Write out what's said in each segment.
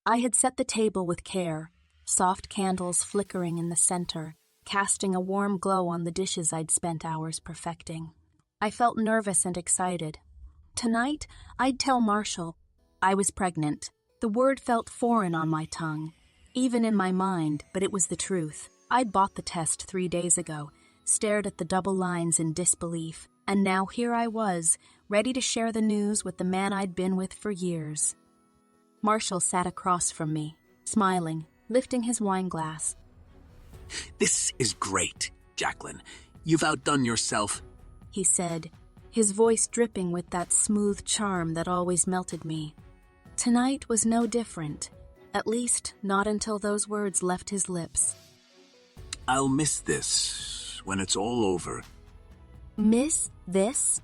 I had set the table with care, soft candles flickering in the center, casting a warm glow on the dishes I'd spent hours perfecting. I felt nervous and excited. Tonight, I'd tell Marshall. I was pregnant. The word felt foreign on my tongue, even in my mind, but it was the truth. I'd bought the test 3 days ago, stared at the double lines in disbelief, and now here I was, ready to share the news with the man I'd been with for years. Marshall sat across from me, smiling, lifting his wine glass. "This is great, Jacqueline. You've outdone yourself," he said, his voice dripping with that smooth charm that always melted me. Tonight was no different, at least not until those words left his lips. "I'll miss this when it's all over." Miss this?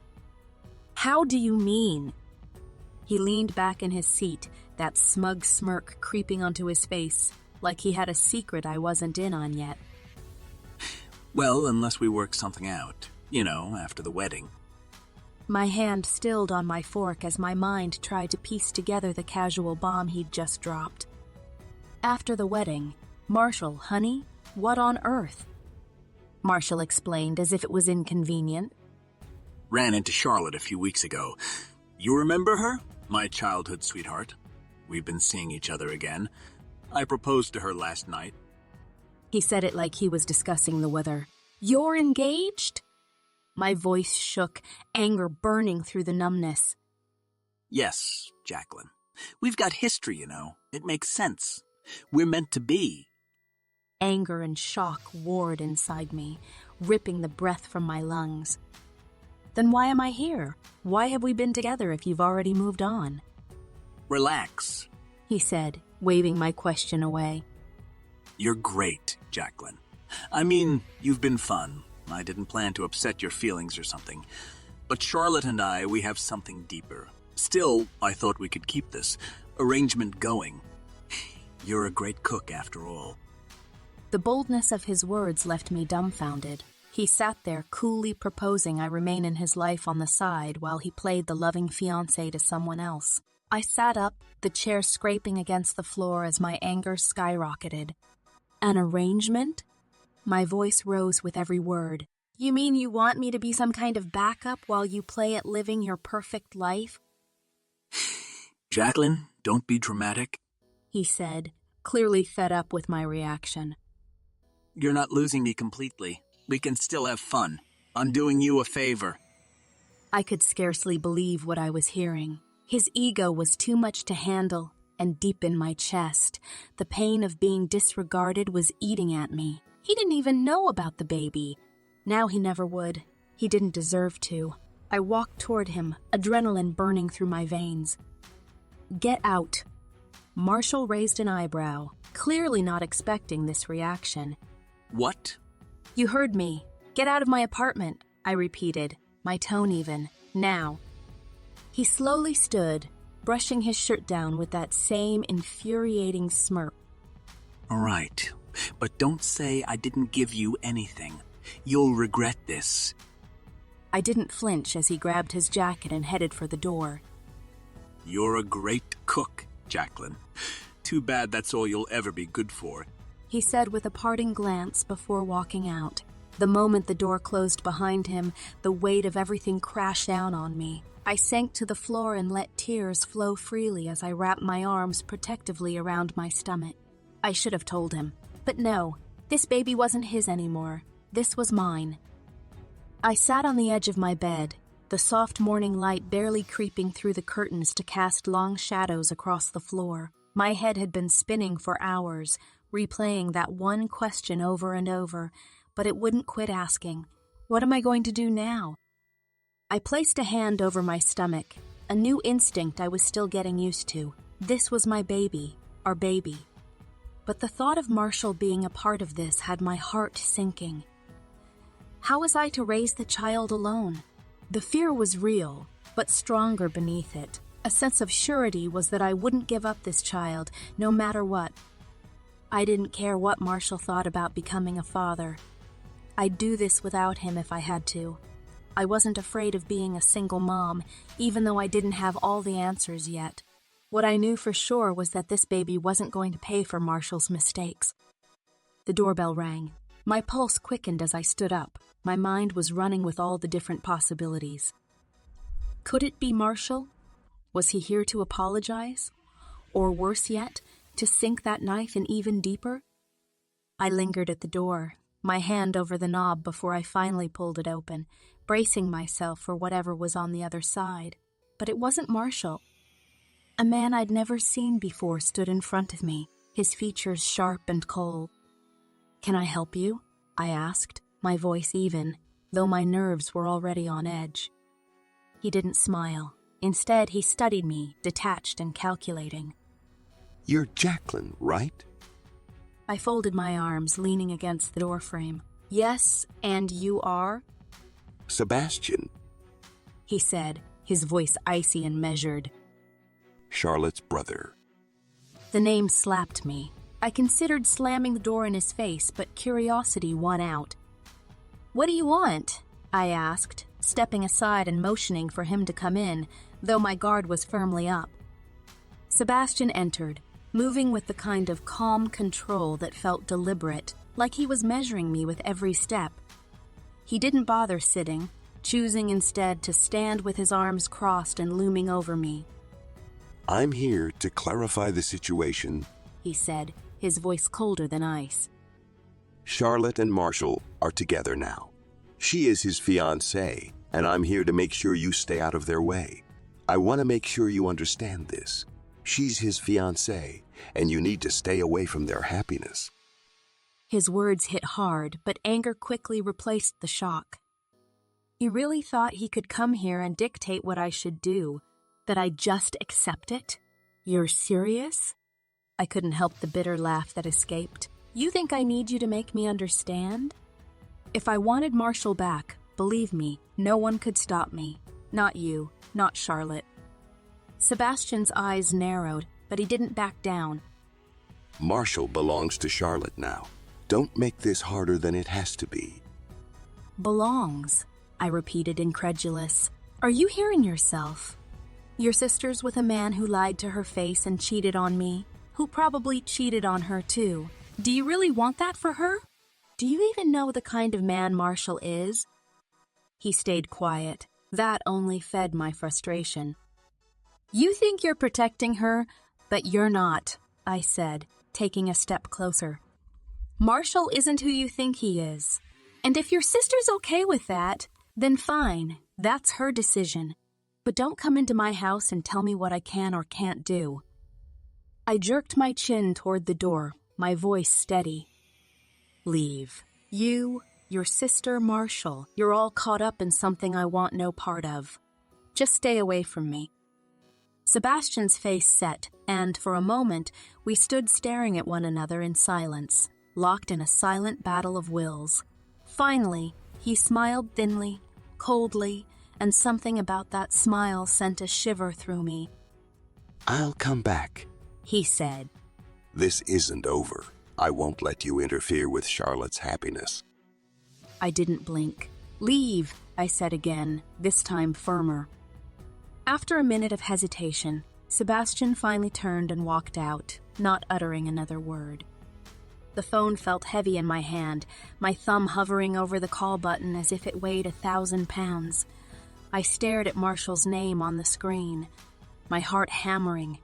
How do you mean? He leaned back in his seat, that smug smirk creeping onto his face, like he had a secret I wasn't in on yet. "Well, unless we work something out, after the wedding." My hand stilled on my fork as my mind tried to piece together the casual bomb he'd just dropped. After the wedding, Marshall, honey, what on earth? Marshall explained as if it was inconvenient. "Ran into Charlotte a few weeks ago. You remember her? My childhood sweetheart. We've been seeing each other again. I proposed to her last night." He said it like he was discussing the weather. You're engaged? My voice shook, anger burning through the numbness. "Yes, Jacqueline. We've got history, It makes sense. We're meant to be." Anger and shock warred inside me, ripping the breath from my lungs. Then why am I here? Why have we been together if you've already moved on? "Relax," he said, waving my question away. "You're great, Jacqueline. I mean, you've been fun. I didn't plan to upset your feelings or something. But Charlotte and we have something deeper. Still, I thought we could keep this arrangement going. You're a great cook, after all." The boldness of his words left me dumbfounded. He sat there coolly proposing I remain in his life on the side while he played the loving fiancé to someone else. I sat up, the chair scraping against the floor as my anger skyrocketed. An arrangement? My voice rose with every word. You mean you want me to be some kind of backup while you play at living your perfect life? "Jacqueline, don't be dramatic," he said, clearly fed up with my reaction. "You're not losing me completely. We can still have fun. I'm doing you a favor." I could scarcely believe what I was hearing. His ego was too much to handle, and deep in my chest, the pain of being disregarded was eating at me. He didn't even know about the baby. Now he never would. He didn't deserve to. I walked toward him, adrenaline burning through my veins. Get out. Marshall raised an eyebrow, clearly not expecting this reaction. "What?" You heard me. Get out of my apartment, I repeated, my tone even. Now. He slowly stood, brushing his shirt down with that same infuriating smirk. "All right, but don't say I didn't give you anything. You'll regret this." I didn't flinch as he grabbed his jacket and headed for the door. "You're a great cook, Jacqueline. Too bad that's all you'll ever be good for," he said with a parting glance before walking out. The moment the door closed behind him, the weight of everything crashed down on me. I sank to the floor and let tears flow freely as I wrapped my arms protectively around my stomach. I should have told him. But no, this baby wasn't his anymore. This was mine. I sat on the edge of my bed, the soft morning light barely creeping through the curtains to cast long shadows across the floor. My head had been spinning for hours, replaying that one question over and over, but it wouldn't quit asking. What am I going to do now? I placed a hand over my stomach, a new instinct I was still getting used to. This was my baby, our baby. But the thought of Marshall being a part of this had my heart sinking. How was I to raise the child alone? The fear was real, but stronger beneath it. A sense of surety was that I wouldn't give up this child, no matter what. I didn't care what Marshall thought about becoming a father. I'd do this without him if I had to. I wasn't afraid of being a single mom, even though I didn't have all the answers yet. What I knew for sure was that this baby wasn't going to pay for Marshall's mistakes. The doorbell rang. My pulse quickened as I stood up. My mind was running with all the different possibilities. Could it be Marshall? Was he here to apologize? Or worse yet, to sink that knife in even deeper? I lingered at the door, my hand over the knob before I finally pulled it open, bracing myself for whatever was on the other side. But it wasn't Marshall. A man I'd never seen before stood in front of me, his features sharp and cold. "Can I help you?" I asked, my voice even, though my nerves were already on edge. He didn't smile. Instead, he studied me, detached and calculating. "You're Jacqueline, right?" I folded my arms, leaning against the doorframe. "Yes, and you are?" "Sebastian." He said, his voice icy and measured. "Charlotte's brother." The name slapped me. I considered slamming the door in his face, but curiosity won out. "What do you want?" I asked, stepping aside and motioning for him to come in, though my guard was firmly up. Sebastian entered, moving with the kind of calm control that felt deliberate, like he was measuring me with every step. He didn't bother sitting, choosing instead to stand with his arms crossed and looming over me. "I'm here to clarify the situation," he said, his voice colder than ice. "Charlotte and Marshall are together now. She is his fiancée, and I'm here to make sure you stay out of their way. I want to make sure you understand this. She's his fiancée, and you need to stay away from their happiness." His words hit hard, but anger quickly replaced the shock. He really thought he could come here and dictate what I should do, that I'd just accept it? "You're serious?" I couldn't help the bitter laugh that escaped. "You think I need you to make me understand?" If I wanted Marshall back, believe me, no one could stop me. Not you, not Charlotte. Sebastian's eyes narrowed, but he didn't back down. "Marshall belongs to Charlotte now. Don't make this harder than it has to be." "Belongs," I repeated, incredulous. "Are you hearing yourself? Your sister's with a man who lied to her face and cheated on me, who probably cheated on her too. Do you really want that for her? Do you even know the kind of man Marshall is?" He stayed quiet. That only fed my frustration. "You think you're protecting her, but you're not," I said, taking a step closer. "Marshall isn't who you think he is. And if your sister's okay with that, then fine, that's her decision. But don't come into my house and tell me what I can or can't do." I jerked my chin toward the door, my voice steady. "Leave. You, your sister, Marshall, you're all caught up in something I want no part of. Just stay away from me." Sebastian's face set, and for a moment, we stood staring at one another in silence, locked in a silent battle of wills. Finally, he smiled thinly, coldly, and something about that smile sent a shiver through me. "I'll come back," he said. "This isn't over. I won't let you interfere with Charlotte's happiness." I didn't blink. "Leave," I said again, this time firmer. After a minute of hesitation, Sebastian finally turned and walked out, not uttering another word. The phone felt heavy in my hand, my thumb hovering over the call button as if it weighed 1,000 pounds. I stared at Marshall's name on the screen, my heart hammering.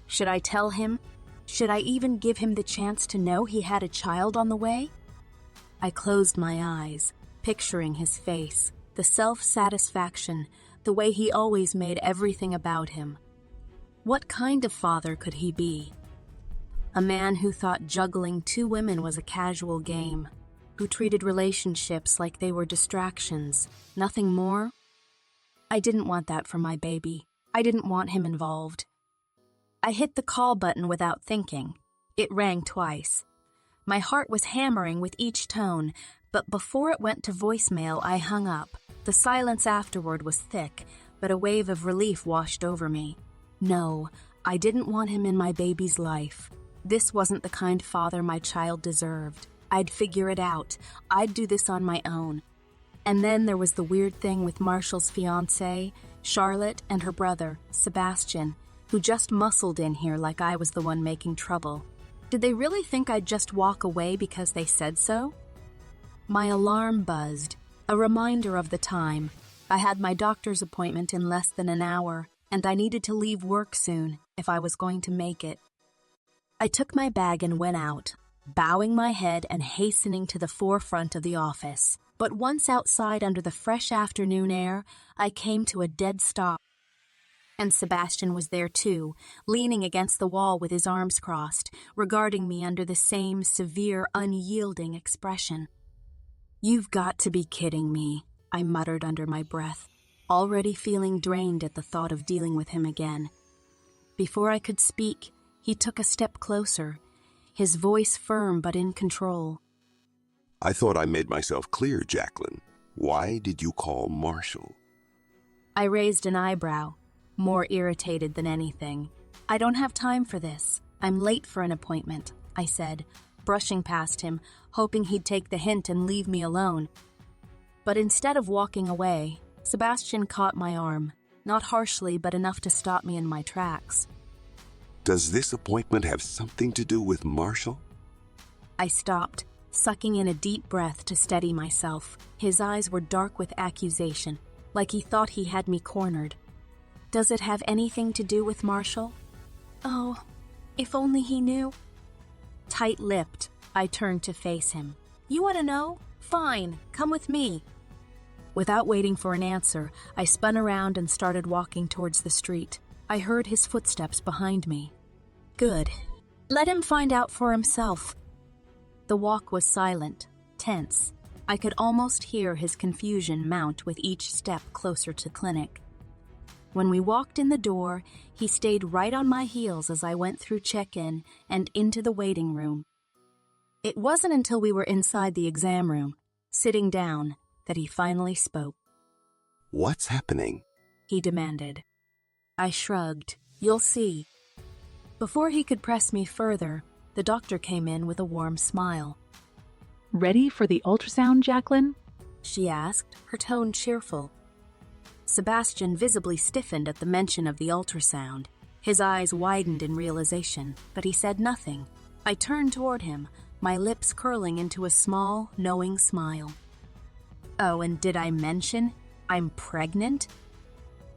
Should I tell him? Should I even give him the chance to know he had a child on the way? I closed my eyes, picturing his face, the self-satisfaction, the way he always made everything about him. What kind of father could he be? A man who thought juggling 2 women was a casual game, who treated relationships like they were distractions, nothing more? I didn't want that for my baby. I didn't want him involved. I hit the call button without thinking. It rang twice. My heart was hammering with each tone, but before it went to voicemail, I hung up. The silence afterward was thick, but a wave of relief washed over me. No, I didn't want him in my baby's life. This wasn't the kind father my child deserved. I'd figure it out. I'd do this on my own. And then there was the weird thing with Marshall's fiancée, Charlotte, and her brother, Sebastian. who just muscled in here like I was the one making trouble. Did they really think I'd just walk away because they said so? My alarm buzzed, a reminder of the time. I had my doctor's appointment in less than an hour, and I needed to leave work soon if I was going to make it. I took my bag and went out, bowing my head and hastening to the forefront of the office. But once outside under the fresh afternoon air, I came to a dead stop. And Sebastian was there too, leaning against the wall with his arms crossed, regarding me under the same severe, unyielding expression. "You've got to be kidding me," I muttered under my breath, already feeling drained at the thought of dealing with him again. Before I could speak, he took a step closer, his voice firm but in control. I thought I made myself clear, Jacqueline. Why did you call Marshall? I raised an eyebrow, more irritated than anything. "I don't have time for this. I'm late for an appointment," I said, brushing past him, hoping he'd take the hint and leave me alone. But instead of walking away, Sebastian caught my arm, not harshly but enough to stop me in my tracks. Does this appointment have something to do with Marshall? I stopped, sucking in a deep breath to steady myself. His eyes were dark with accusation, like he thought he had me cornered. "Does it have anything to do with Marshall?" "Oh, if only he knew." Tight-lipped, I turned to face him. "You want to know? Fine, come with me." Without waiting for an answer, I spun around and started walking towards the street. I heard his footsteps behind me. Good. Let him find out for himself. The walk was silent, tense. I could almost hear his confusion mount with each step closer to clinic. When we walked in the door, he stayed right on my heels as I went through check-in and into the waiting room. It wasn't until we were inside the exam room, sitting down, that he finally spoke. What's happening? He demanded. I shrugged. You'll see. Before he could press me further, the doctor came in with a warm smile. Ready for the ultrasound, Jacqueline? She asked, her tone cheerful. Sebastian visibly stiffened at the mention of the ultrasound. His eyes widened in realization, but he said nothing. I turned toward him, my lips curling into a small, knowing smile. Oh, and did I mention I'm pregnant?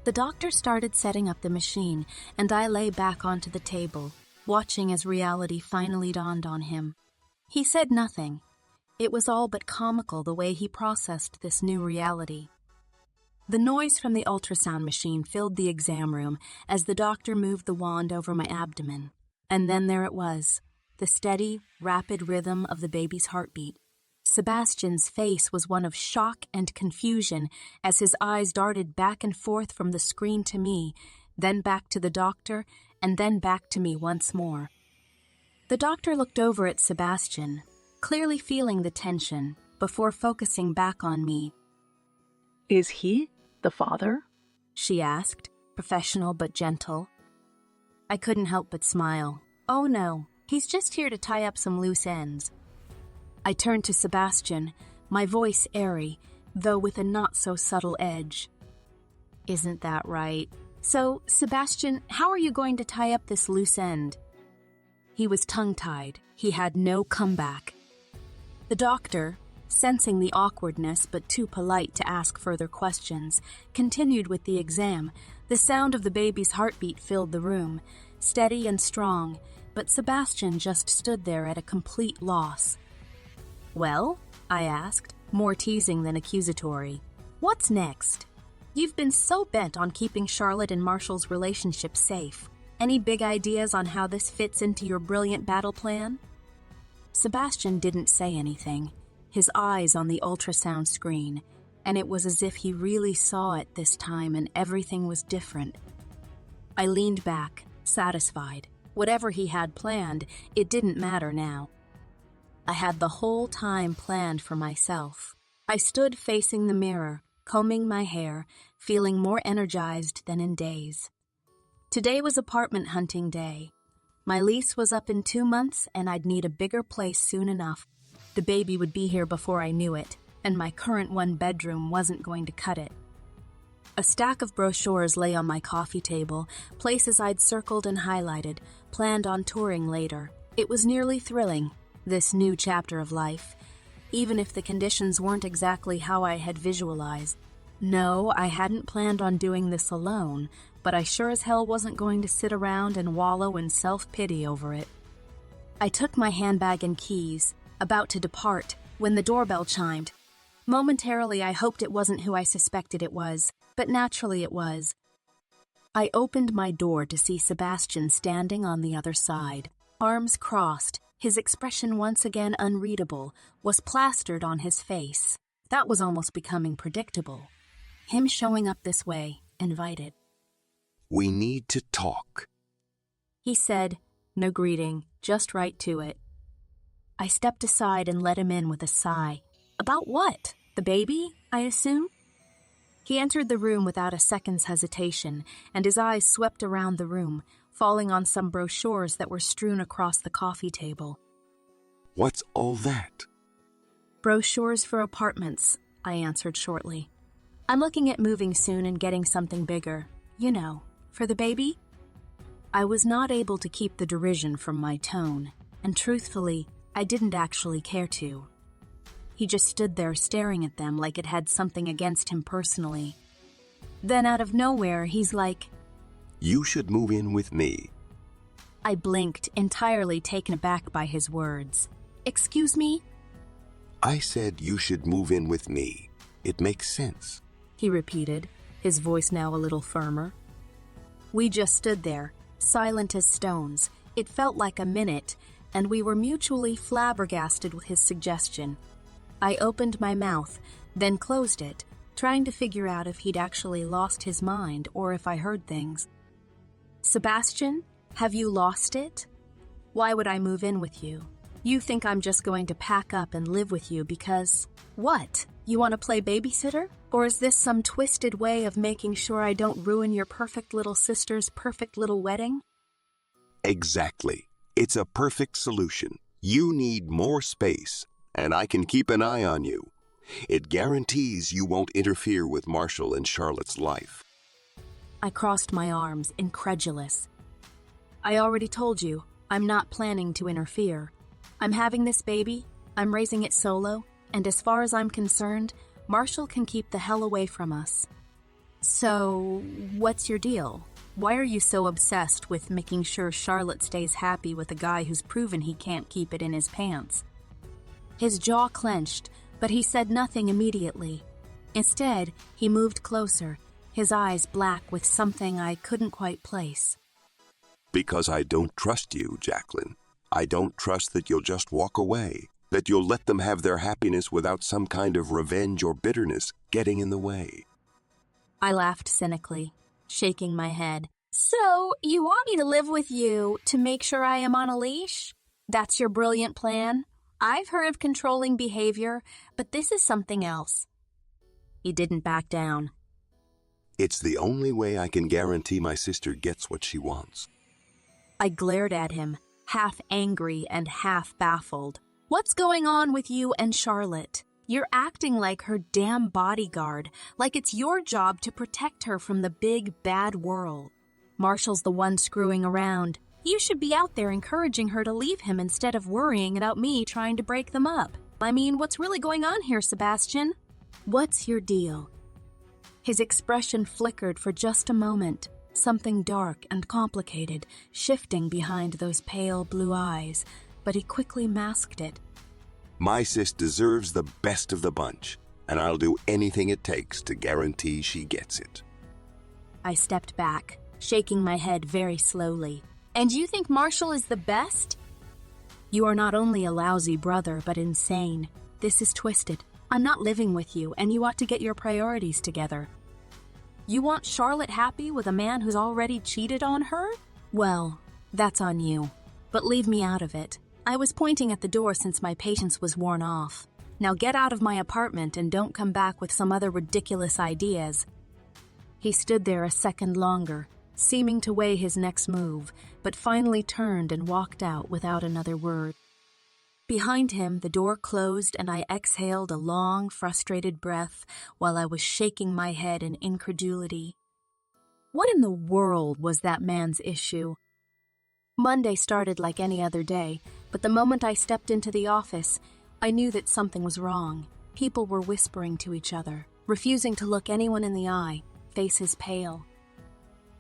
The doctor started setting up the machine, and I lay back onto the table, watching as reality finally dawned on him. He said nothing. It was all but comical the way he processed this new reality. The noise from the ultrasound machine filled the exam room as the doctor moved the wand over my abdomen. And then there it was, the steady, rapid rhythm of the baby's heartbeat. Sebastian's face was one of shock and confusion as his eyes darted back and forth from the screen to me, then back to the doctor, and then back to me once more. The doctor looked over at Sebastian, clearly feeling the tension, before focusing back on me. Is he the father? She asked, professional but gentle. I couldn't help but smile. Oh no, he's just here to tie up some loose ends. I turned to Sebastian, my voice airy, though with a not-so-subtle edge. Isn't that right? So, Sebastian, how are you going to tie up this loose end? He was tongue-tied. He had no comeback. The doctor, sensing the awkwardness but too polite to ask further questions, continued with the exam. The sound of the baby's heartbeat filled the room, steady and strong, but Sebastian just stood there at a complete loss. Well, I asked, more teasing than accusatory. What's next? You've been so bent on keeping Charlotte and Marshall's relationship safe. Any big ideas on how this fits into your brilliant battle plan? Sebastian didn't say anything, his eyes on the ultrasound screen, and it was as if he really saw it this time and everything was different. I leaned back, satisfied. Whatever he had planned, it didn't matter now. I had the whole time planned for myself. I stood facing the mirror, combing my hair, feeling more energized than in days. Today was apartment hunting day. My lease was up in 2 months, and I'd need a bigger place soon enough. The baby would be here before I knew it, and my current one-bedroom wasn't going to cut it. A stack of brochures lay on my coffee table, places I'd circled and highlighted, planned on touring later. It was nearly thrilling, this new chapter of life, even if the conditions weren't exactly how I had visualized. No, I hadn't planned on doing this alone, but I sure as hell wasn't going to sit around and wallow in self-pity over it. I took my handbag and keys, about to depart, when the doorbell chimed. Momentarily, I hoped it wasn't who I suspected it was, but naturally it was. I opened my door to see Sebastian standing on the other side, arms crossed, his expression once again unreadable, was plastered on his face. That was almost becoming predictable. Him showing up this way, invited. We need to talk. He said, no greeting, just right to it. I stepped aside and let him in with a sigh. About what? The baby, I assume? He entered the room without a second's hesitation, and his eyes swept around the room, falling on some brochures that were strewn across the coffee table. What's all that? Brochures for apartments, I answered shortly. I'm looking at moving soon and getting something bigger. You know, for the baby? I was not able to keep the derision from my tone, and truthfully, I didn't actually care to. He just stood there staring at them like it had something against him personally. Then out of nowhere, he's like, You should move in with me. I blinked, entirely taken aback by his words. Excuse me? I said you should move in with me. It makes sense. He repeated, his voice now a little firmer. We just stood there, silent as stones. It felt like a minute, and we were mutually flabbergasted with his suggestion. I opened my mouth, then closed it, trying to figure out if he'd actually lost his mind or if I heard things. Sebastian, have you lost it? Why would I move in with you? You think I'm just going to pack up and live with you because... What? You want to play babysitter? Or is this some twisted way of making sure I don't ruin your perfect little sister's perfect little wedding? Exactly. It's a perfect solution. You need more space, and I can keep an eye on you. It guarantees you won't interfere with Marshall and Charlotte's life. I crossed my arms, incredulous. I already told you, I'm not planning to interfere. I'm having this baby, I'm raising it solo, and as far as I'm concerned, Marshall can keep the hell away from us. So, what's your deal? Why are you so obsessed with making sure Charlotte stays happy with a guy who's proven he can't keep it in his pants? His jaw clenched, but he said nothing immediately. Instead, he moved closer, his eyes black with something I couldn't quite place. Because I don't trust you, Jacqueline. I don't trust that you'll just walk away, that you'll let them have their happiness without some kind of revenge or bitterness getting in the way. I laughed cynically, shaking my head. So, you want me to live with you to make sure I am on a leash? That's your brilliant plan? I've heard of controlling behavior, but this is something else. He didn't back down. It's the only way I can guarantee my sister gets what she wants. I glared at him, half angry and half baffled. What's going on with you and Charlotte? You're acting like her damn bodyguard, like it's your job to protect her from the big, bad world. Marshall's the one screwing around. You should be out there encouraging her to leave him instead of worrying about me trying to break them up. I mean, what's really going on here, Sebastian? What's your deal? His expression flickered for just a moment, something dark and complicated, shifting behind those pale blue eyes, but he quickly masked it. My sis deserves the best of the bunch, and I'll do anything it takes to guarantee she gets it. I stepped back, shaking my head very slowly. And you think Marshall is the best? You are not only a lousy brother, but insane. This is twisted. I'm not living with you, and you ought to get your priorities together. You want Charlotte happy with a man who's already cheated on her? Well, that's on you. But leave me out of it. I was pointing at the door since my patience was worn off. Now get out of my apartment and don't come back with some other ridiculous ideas. He stood there a second longer, seeming to weigh his next move, but finally turned and walked out without another word. Behind him, the door closed and I exhaled a long, frustrated breath while I was shaking my head in incredulity. What in the world was that man's issue? Monday started like any other day, but the moment I stepped into the office, I knew that something was wrong. People were whispering to each other, refusing to look anyone in the eye, faces pale.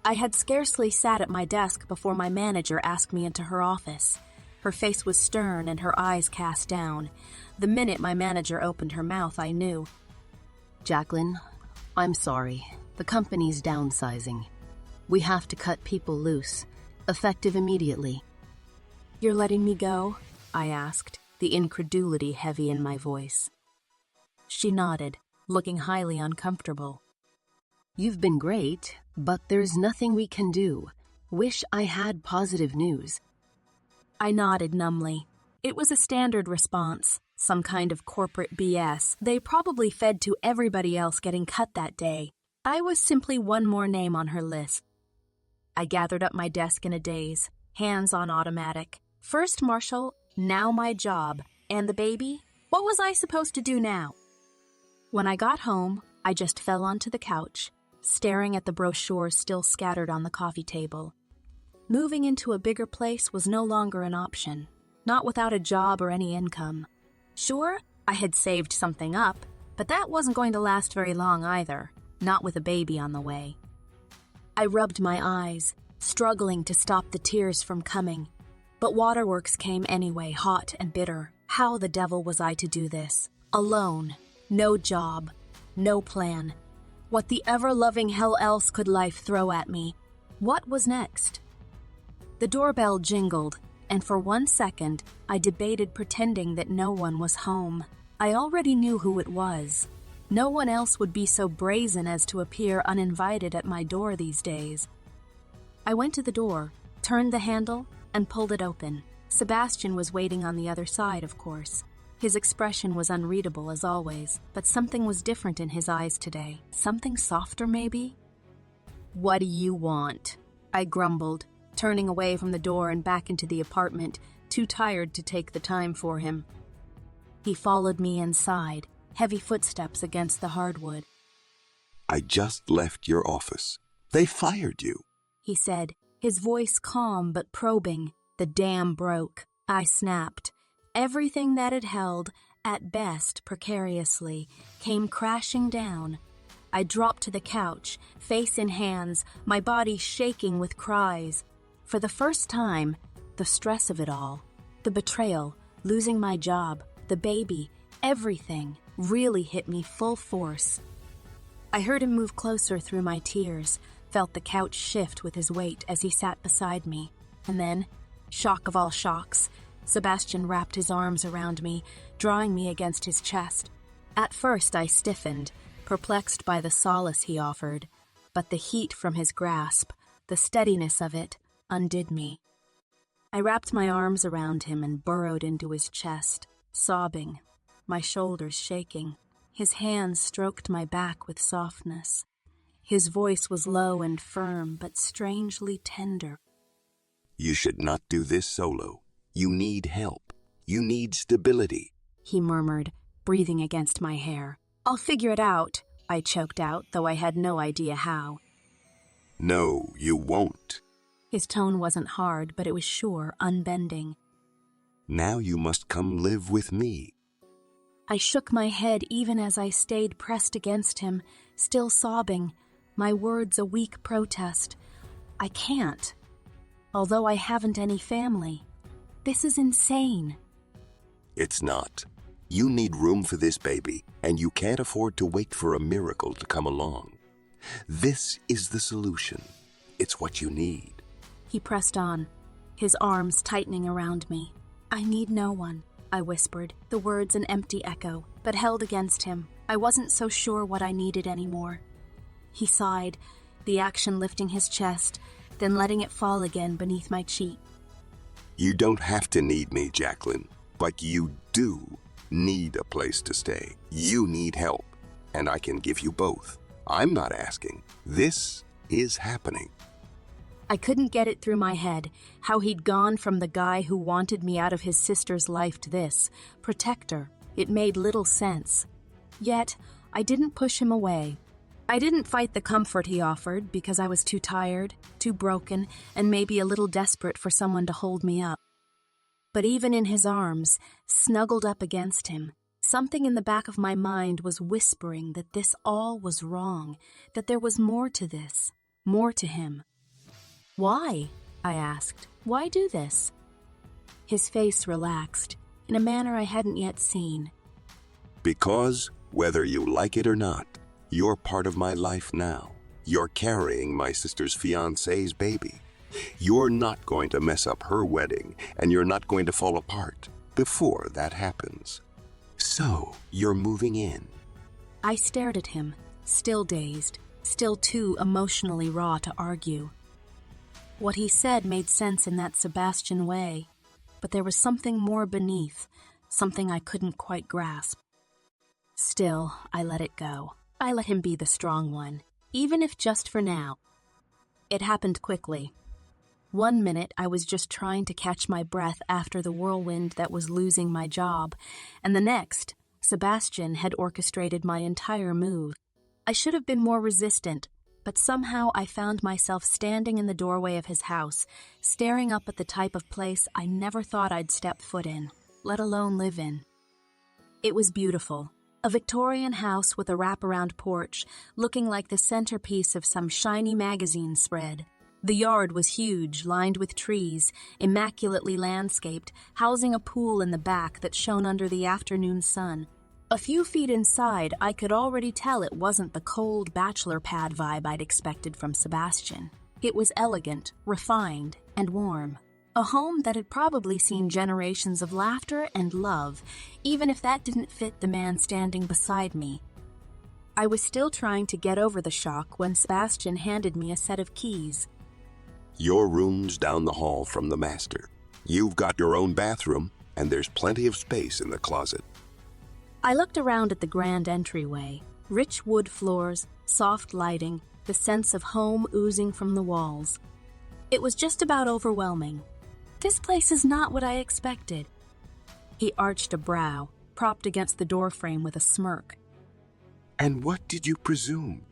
I had scarcely sat at my desk before my manager asked me into her office. Her face was stern and her eyes cast down. The minute my manager opened her mouth, I knew. Jacqueline, I'm sorry. The company's downsizing. We have to cut people loose, effective immediately. You're letting me go? I asked, the incredulity heavy in my voice. She nodded, looking highly uncomfortable. You've been great, but there's nothing we can do. Wish I had positive news. I nodded numbly. It was a standard response, some kind of corporate BS they probably fed to everybody else getting cut that day. I was simply one more name on her list. I gathered up my desk in a daze, hands on automatic. First Marshall, now my job. And the baby? What was I supposed to do now? When I got home, I just fell onto the couch, staring at the brochures still scattered on the coffee table. Moving into a bigger place was no longer an option, not without a job or any income. Sure, I had saved something up, but that wasn't going to last very long either, not with a baby on the way. I rubbed my eyes, struggling to stop the tears from coming. But waterworks came anyway, hot and bitter. How the devil was I to do this? Alone, no job, no plan. What the ever-loving hell else could life throw at me? What was next? The doorbell jingled, and for 1 second, I debated pretending that no one was home. I already knew who it was. No one else would be so brazen as to appear uninvited at my door these days. I went to the door, turned the handle, and pulled it open. Sebastian was waiting on the other side, of course. His expression was unreadable as always, but something was different in his eyes today. Something softer, maybe? "What do you want?" I grumbled, turning away from the door and back into the apartment, too tired to take the time for him. He followed me inside, heavy footsteps against the hardwood. I just left your office. They fired you. He said, his voice calm but probing. The dam broke. I snapped. Everything that it held, at best precariously, came crashing down. I dropped to the couch, face in hands, my body shaking with cries. For the first time, the stress of it all, the betrayal, losing my job, the baby, everything really hit me full force. I heard him move closer through my tears, felt the couch shift with his weight as he sat beside me. And then, shock of all shocks, Sebastian wrapped his arms around me, drawing me against his chest. At first I stiffened, perplexed by the solace he offered, but the heat from his grasp, the steadiness of it, undid me. I wrapped my arms around him and burrowed into his chest, sobbing, my shoulders shaking. His hands stroked my back with softness. His voice was low and firm, but strangely tender. You should not do this solo. You need help. You need stability, he murmured, breathing against my hair. I'll figure it out, I choked out, though I had no idea how. No, you won't. His tone wasn't hard, but it was sure, unbending. Now you must come live with me. I shook my head even as I stayed pressed against him, still sobbing, my words a weak protest. I can't. Although I haven't any family. This is insane. It's not. You need room for this baby, and you can't afford to wait for a miracle to come along. This is the solution. It's what you need. He pressed on, his arms tightening around me. I need no one, I whispered, the words an empty echo, but held against him. I wasn't so sure what I needed anymore. He sighed, the action lifting his chest, then letting it fall again beneath my cheek. You don't have to need me, Jacqueline, but you do need a place to stay. You need help, and I can give you both. I'm not asking. This is happening. I couldn't get it through my head how he'd gone from the guy who wanted me out of his sister's life to this protector. It made little sense. Yet, I didn't push him away. I didn't fight the comfort he offered because I was too tired, too broken, and maybe a little desperate for someone to hold me up. But even in his arms, snuggled up against him, something in the back of my mind was whispering that this all was wrong, that there was more to this, more to him. Why? I asked. Why do this? His face relaxed, in a manner I hadn't yet seen. Because, whether you like it or not, you're part of my life now. You're carrying my sister's fiancé's baby. You're not going to mess up her wedding, and you're not going to fall apart before that happens. So, you're moving in. I stared at him, still dazed, still too emotionally raw to argue. What he said made sense in that Sebastian way, but there was something more beneath, something I couldn't quite grasp. Still, I let it go. I let him be the strong one, even if just for now. It happened quickly. 1 minute I was just trying to catch my breath after the whirlwind that was losing my job, and the next, Sebastian had orchestrated my entire move. I should have been more resistant, but somehow I found myself standing in the doorway of his house, staring up at the type of place I never thought I'd step foot in, let alone live in. It was beautiful. A Victorian house with a wraparound porch, looking like the centerpiece of some shiny magazine spread. The yard was huge, lined with trees, immaculately landscaped, housing a pool in the back that shone under the afternoon sun. A few feet inside, I could already tell it wasn't the cold bachelor pad vibe I'd expected from Sebastian. It was elegant, refined, and warm. A home that had probably seen generations of laughter and love, even if that didn't fit the man standing beside me. I was still trying to get over the shock when Sebastian handed me a set of keys. Your room's down the hall from the master. You've got your own bathroom, and there's plenty of space in the closet. I looked around at the grand entryway. Rich wood floors, soft lighting, the sense of home oozing from the walls. It was just about overwhelming. This place is not what I expected. He arched a brow, propped against the doorframe with a smirk. And what did you presume?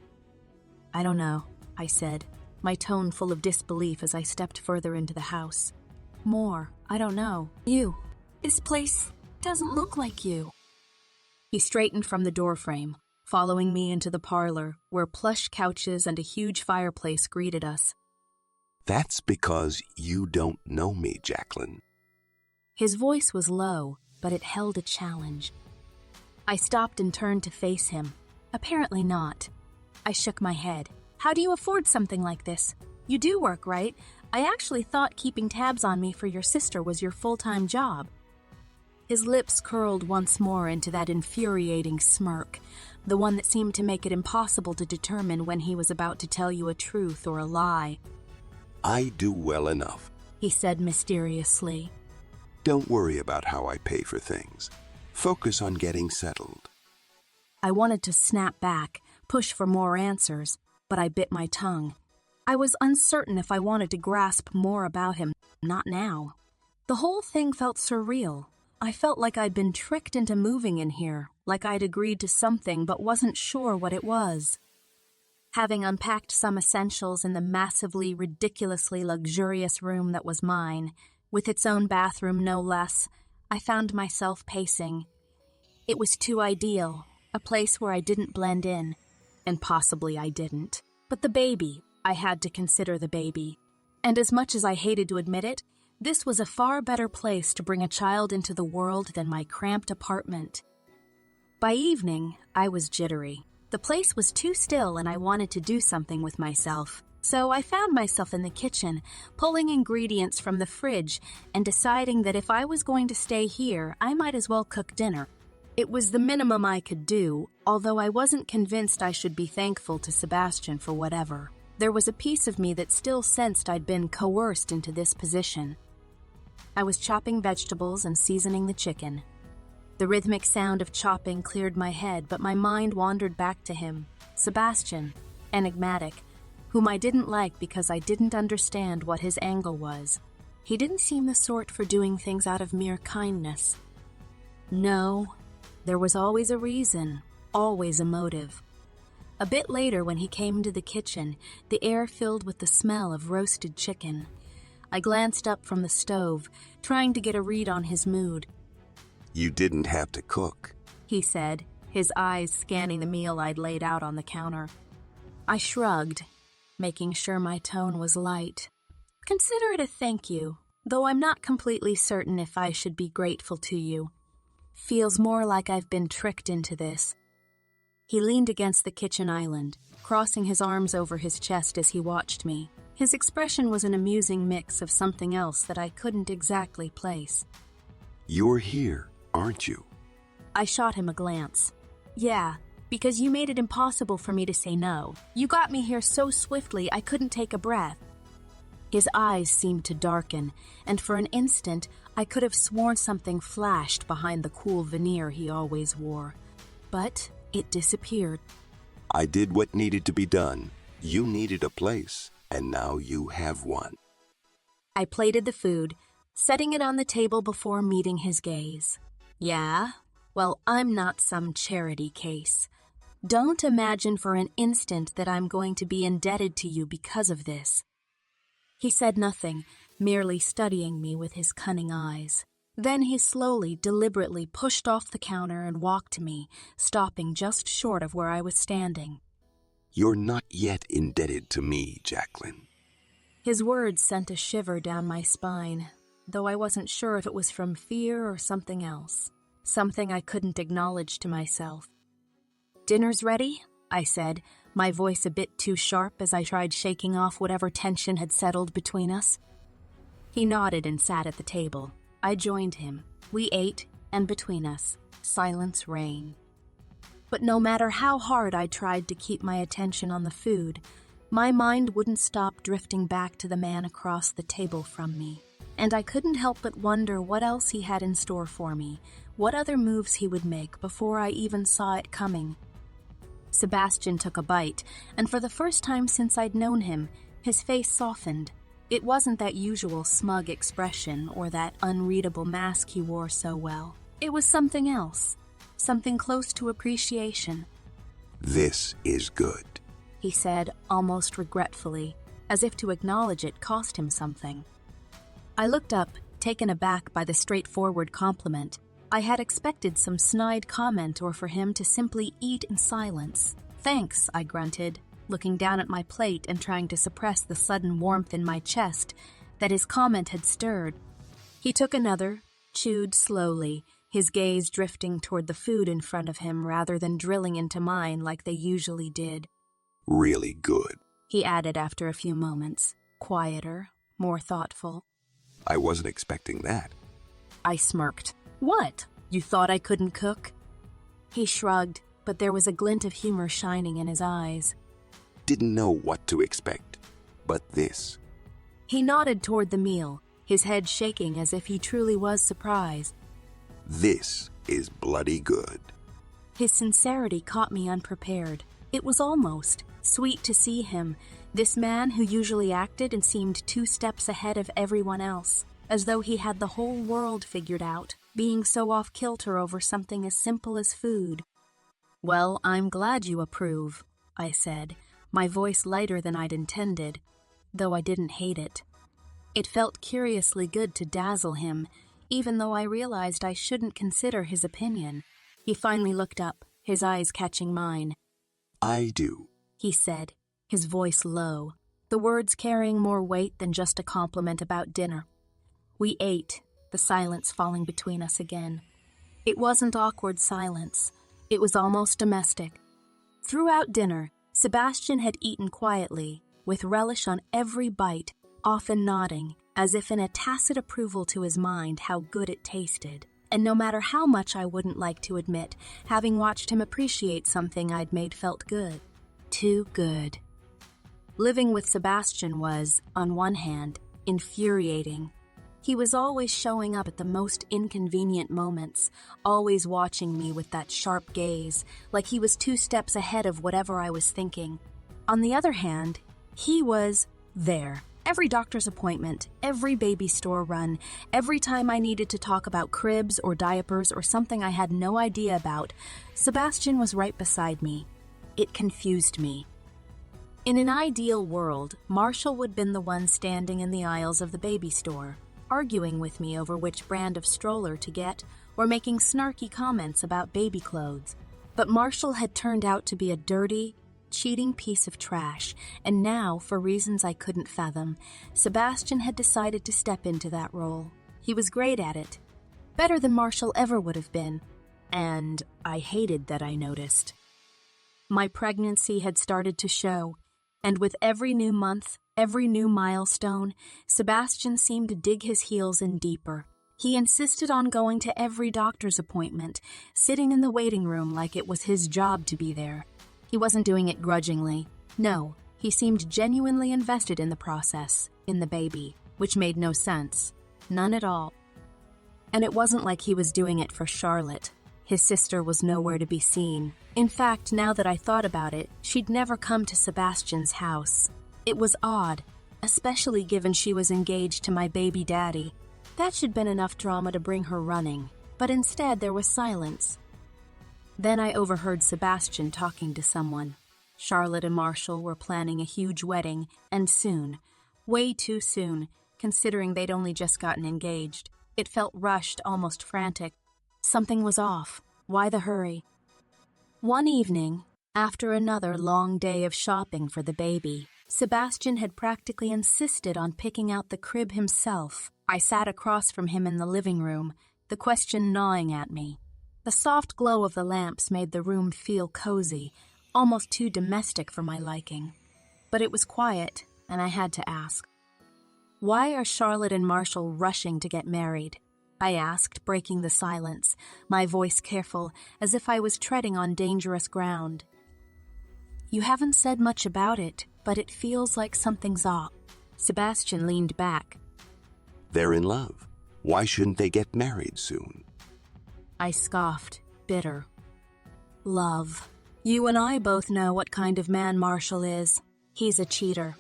I don't know, I said, my tone full of disbelief as I stepped further into the house. More, I don't know. You. This place doesn't look like you. He straightened from the doorframe, following me into the parlor, where plush couches and a huge fireplace greeted us. That's because you don't know me, Jacqueline. His voice was low, but it held a challenge. I stopped and turned to face him. Apparently not. I shook my head. How do you afford something like this? You do work, right? I actually thought keeping tabs on me for your sister was your full-time job. His lips curled once more into that infuriating smirk, the one that seemed to make it impossible to determine when he was about to tell you a truth or a lie. I do well enough, he said mysteriously. Don't worry about how I pay for things. Focus on getting settled. I wanted to snap back, push for more answers, but I bit my tongue. I was uncertain if I wanted to grasp more about him. Not now. The whole thing felt surreal. I felt like I'd been tricked into moving in here, like I'd agreed to something but wasn't sure what it was. Having unpacked some essentials in the massively, ridiculously luxurious room that was mine, with its own bathroom no less, I found myself pacing. It was too ideal, a place where I didn't blend in, and possibly I didn't. But the baby, I had to consider the baby. And as much as I hated to admit it, this was a far better place to bring a child into the world than my cramped apartment. By evening, I was jittery. The place was too still and I wanted to do something with myself. So I found myself in the kitchen, pulling ingredients from the fridge and deciding that if I was going to stay here, I might as well cook dinner. It was the minimum I could do, although I wasn't convinced I should be thankful to Sebastian for whatever. There was a piece of me that still sensed I'd been coerced into this position. I was chopping vegetables and seasoning the chicken. The rhythmic sound of chopping cleared my head, but my mind wandered back to him. Sebastian, enigmatic, whom I didn't like because I didn't understand what his angle was. He didn't seem the sort for doing things out of mere kindness. No, there was always a reason, always a motive. A bit later, when he came into the kitchen, the air filled with the smell of roasted chicken. I glanced up from the stove, trying to get a read on his mood. You didn't have to cook. He said, his eyes scanning the meal I'd laid out on the counter. I shrugged, making sure my tone was light. Consider it a thank you, though I'm not completely certain if I should be grateful to you. Feels more like I've been tricked into this. He leaned against the kitchen island, crossing his arms over his chest as he watched me. His expression was an amusing mix of something else that I couldn't exactly place. You're here, aren't you? I shot him a glance. Yeah, because you made it impossible for me to say no. You got me here so swiftly I couldn't take a breath. His eyes seemed to darken, and for an instant I could have sworn something flashed behind the cool veneer he always wore. But it disappeared. I did what needed to be done. You needed a place, and now you have one. I plated the food, setting it on the table before meeting his gaze. Yeah? Well, I'm not some charity case. Don't imagine for an instant that I'm going to be indebted to you because of this. He said nothing, merely studying me with his cunning eyes. Then he slowly, deliberately pushed off the counter and walked to me, stopping just short of where I was standing. You're not yet indebted to me, Jacqueline. His words sent a shiver down my spine, though I wasn't sure if it was from fear or something else, something I couldn't acknowledge to myself. Dinner's ready, I said, my voice a bit too sharp as I tried shaking off whatever tension had settled between us. He nodded and sat at the table. I joined him. We ate, and between us, silence reigned. But no matter how hard I tried to keep my attention on the food, my mind wouldn't stop drifting back to the man across the table from me, and I couldn't help but wonder what else he had in store for me, what other moves he would make before I even saw it coming. Sebastian took a bite, and for the first time since I'd known him, his face softened. It wasn't that usual smug expression or that unreadable mask he wore so well. It was something else, something close to appreciation. This is good, he said, almost regretfully, as if to acknowledge it cost him something. I looked up, taken aback by the straightforward compliment. I had expected some snide comment or for him to simply eat in silence. Thanks, I grunted, looking down at my plate and trying to suppress the sudden warmth in my chest that his comment had stirred. He took another, chewed slowly, his gaze drifting toward the food in front of him rather than drilling into mine like they usually did. Really good, he added after a few moments, quieter, more thoughtful. I wasn't expecting that. I smirked. What? You thought I couldn't cook? He shrugged, but there was a glint of humor shining in his eyes. Didn't know what to expect, but this. He nodded toward the meal, his head shaking as if he truly was surprised. This is bloody good. His sincerity caught me unprepared. It was almost sweet to see him, this man who usually acted and seemed 2 steps ahead of everyone else, as though he had the whole world figured out, being so off-kilter over something as simple as food. Well, I'm glad you approve, I said, my voice lighter than I'd intended, though I didn't hate it. It felt curiously good to dazzle him, even though I realized I shouldn't consider his opinion. He finally looked up, his eyes catching mine. I do, he said, his voice low, the words carrying more weight than just a compliment about dinner. We ate, the silence falling between us again. It wasn't awkward silence. It was almost domestic. Throughout dinner, Sebastian had eaten quietly, with relish on every bite, often nodding, as if in a tacit approval to his mind how good it tasted. And no matter how much I wouldn't like to admit, having watched him appreciate something I'd made felt good. Too good. Living with Sebastian was, on one hand, infuriating. He was always showing up at the most inconvenient moments, always watching me with that sharp gaze, like he was 2 steps ahead of whatever I was thinking. On the other hand, He was there. Every doctor's appointment, every baby store run, every time I needed to talk about cribs or diapers or something I had no idea about, Sebastian was right beside me. It confused me. In an ideal world, Marshall would have been the one standing in the aisles of the baby store, arguing with me over which brand of stroller to get or making snarky comments about baby clothes. But Marshall had turned out to be a dirty, cheating piece of trash, and now, for reasons I couldn't fathom, Sebastian had decided to step into that role. He was great at it, better than Marshall ever would have been, and I hated that I noticed. My pregnancy had started to show, and with every new month, every new milestone, Sebastian seemed to dig his heels in deeper. He insisted on going to every doctor's appointment, sitting in the waiting room like it was his job to be there. He wasn't doing it grudgingly. No, he seemed genuinely invested in the process, in the baby, which made no sense. None at all. And it wasn't like he was doing it for Charlotte. His sister was nowhere to be seen. In fact, now that I thought about it, she'd never come to Sebastian's house. It was odd, especially given she was engaged to my baby daddy. That should have been enough drama to bring her running, but instead there was silence. Then I overheard Sebastian talking to someone. Charlotte and Marshall were planning a huge wedding, and soon. Way too soon, considering they'd only just gotten engaged. It felt rushed, almost frantic. Something was off. Why the hurry? One evening, after another long day of shopping for the baby, Sebastian had practically insisted on picking out the crib himself. I sat across from him in the living room, the question gnawing at me. The soft glow of the lamps made the room feel cozy, almost too domestic for my liking. But it was quiet, and I had to ask. Why are Charlotte and Marshall rushing to get married? I asked, breaking the silence, my voice careful, as if I was treading on dangerous ground. You haven't said much about it, but it feels like something's off. Sebastian leaned back. They're in love. Why shouldn't they get married soon? I scoffed, bitter. Love. You and I both know what kind of man Marshall is. He's a cheater.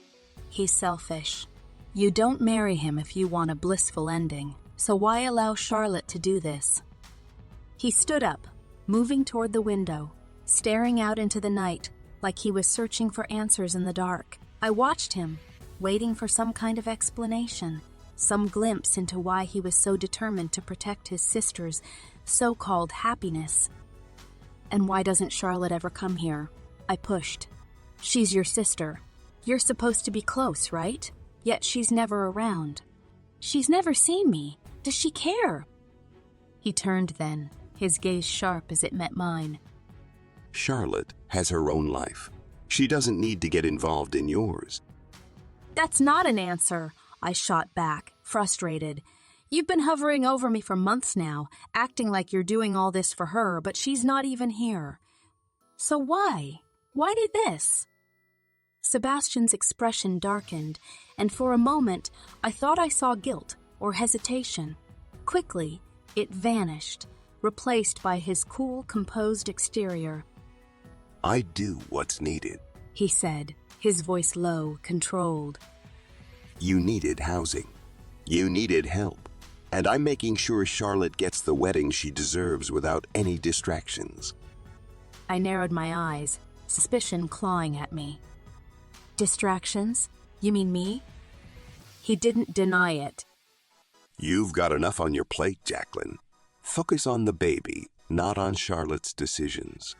He's selfish. You don't marry him if you want a blissful ending, so why allow Charlotte to do this? He stood up, moving toward the window, staring out into the night like he was searching for answers in the dark. I watched him, waiting for some kind of explanation, some glimpse into why he was so determined to protect his sister's so-called happiness. And why doesn't Charlotte ever come here? I pushed. She's your sister. You're supposed to be close, right? Yet she's never around. She's never seen me. Does she care? He turned then, his gaze sharp as it met mine. Charlotte has her own life. She doesn't need to get involved in yours. That's not an answer, I shot back, frustrated. You've been hovering over me for months now, acting like you're doing all this for her, but she's not even here. So why? Why did this? Sebastian's expression darkened, and for a moment I thought I saw guilt or hesitation. Quickly, it vanished, replaced by his cool, composed exterior. I do what's needed, he said, his voice low, controlled. You needed housing. You needed help. And I'm making sure Charlotte gets the wedding she deserves without any distractions. I narrowed my eyes, suspicion clawing at me. Distractions? You mean me? He didn't deny it. You've got enough on your plate, Jacqueline. Focus on the baby, not on Charlotte's decisions.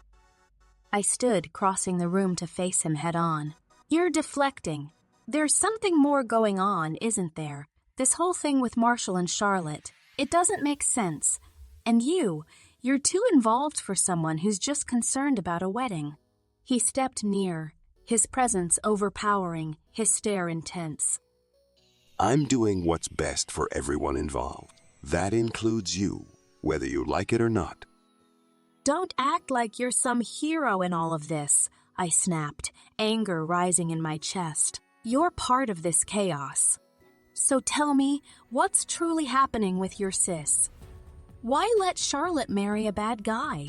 I stood, crossing the room to face him head-on. You're deflecting. There's something more going on, isn't there? This whole thing with Marshall and Charlotte. It doesn't make sense. And you're too involved for someone who's just concerned about a wedding. He stepped near, his presence overpowering, his stare intense. I'm doing what's best for everyone involved. That includes you, whether you like it or not. Don't act like you're some hero in all of this, I snapped, anger rising in my chest. You're part of this chaos. So tell me, what's truly happening with your sis? Why let Charlotte marry a bad guy?